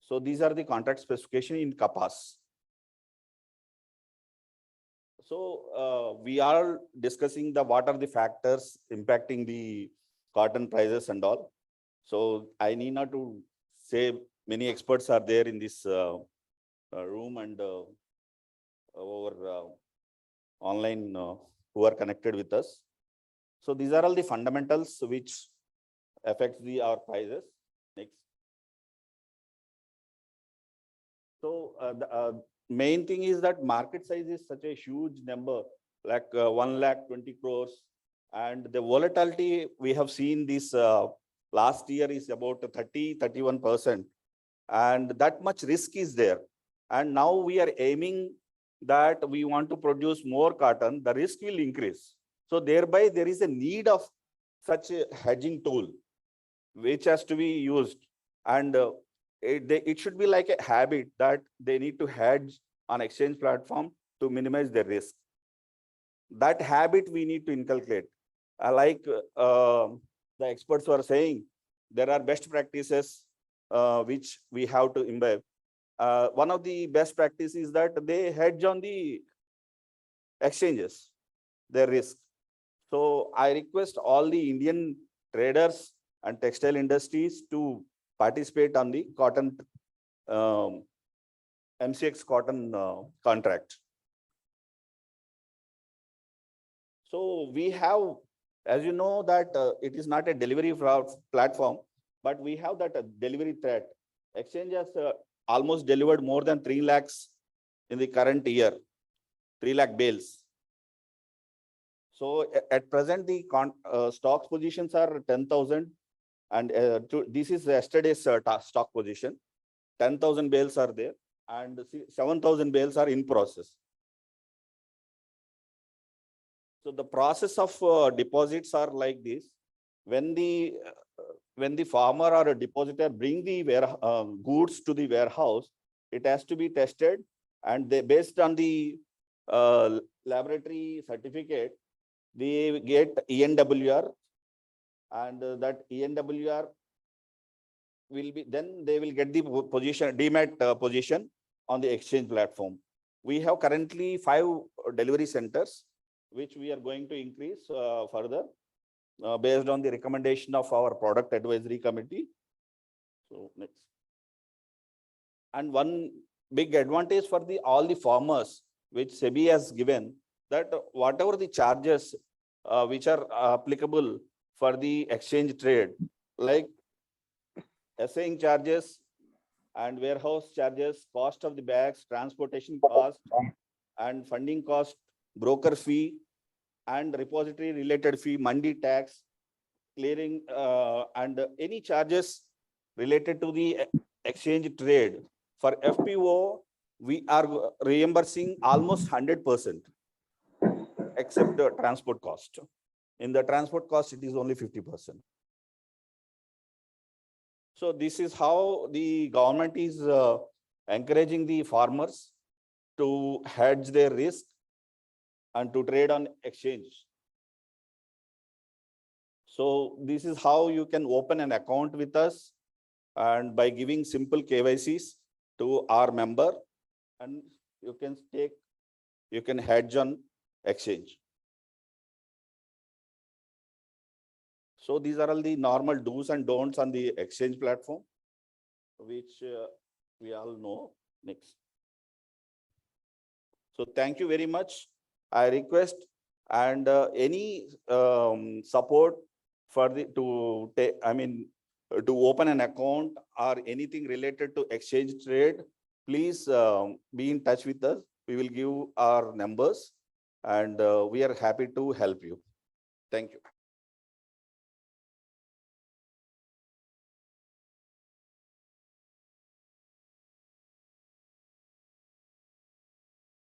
So these are the contract specification in kapas. So we are discussing what are the factors impacting the cotton prices and all. So I need not to say many experts are there in this room and over online who are connected with us. So these are all the fundamentals which affects our prices. Next. So the main thing is that market size is such a huge number, like 1,20,000 crores, and the volatility we have seen this last year is about 30-31%, and that much risk is there. And now we are aiming that we want to produce more cotton, the risk will increase. So thereby there is a need of such a hedging tool which has to be used, and it should be like a habit that they need to hedge on exchange platform to minimize their risk. That habit we need to inculcate. Like the experts were saying, there are best practices which we have to imbibe. One of the best practices is that they hedge on the exchanges, their risk. So I request all the Indian traders and textile industries to participate on the cotton MCX cotton contract. So we have, as you know, that it is not a delivery platform, but we have that delivery threat. Exchange has almost delivered more than 3 lakhs in the current year, 3 lakh bales. So at present, the stocks positions are 10,000, and this is yesterday's stock position. 10,000 bales are there, and 7,000 bales are in process. So the process of deposits are like this. When the farmer or a depositor bring the goods to the warehouse, it has to be tested, and they, based on the laboratory certificate, they get ENWR, and that ENWR will be, then they will get the position, demat position on the exchange platform. We have currently 5 delivery centers, which we are going to increase further based on the recommendation of our product advisory committee. So next. And one big advantage for all the farmers, which SEBI has given, that whatever the charges which are applicable for the exchange trade, like assaying charges and warehouse charges, cost of the bags, transportation cost, and funding cost, broker fee, and repository related fee, mandi tax, clearing, and any charges related to the exchange trade. For FPO, we are reimbursing almost 100%, except the transport cost. In the transport cost, it is only 50%. So this is how the government is encouraging the farmers to hedge their risk and to trade on exchange. So this is how you can open an account with us, and by giving simple KYCs to our member, and you can hedge on exchange. So these are all the normal do's and don'ts on the exchange platform, which we all know. Next. So thank you very much. I request, and any support for to open an account or anything related to exchange trade, please be in touch with us. We will give our numbers, and we are happy to help you. Thank you.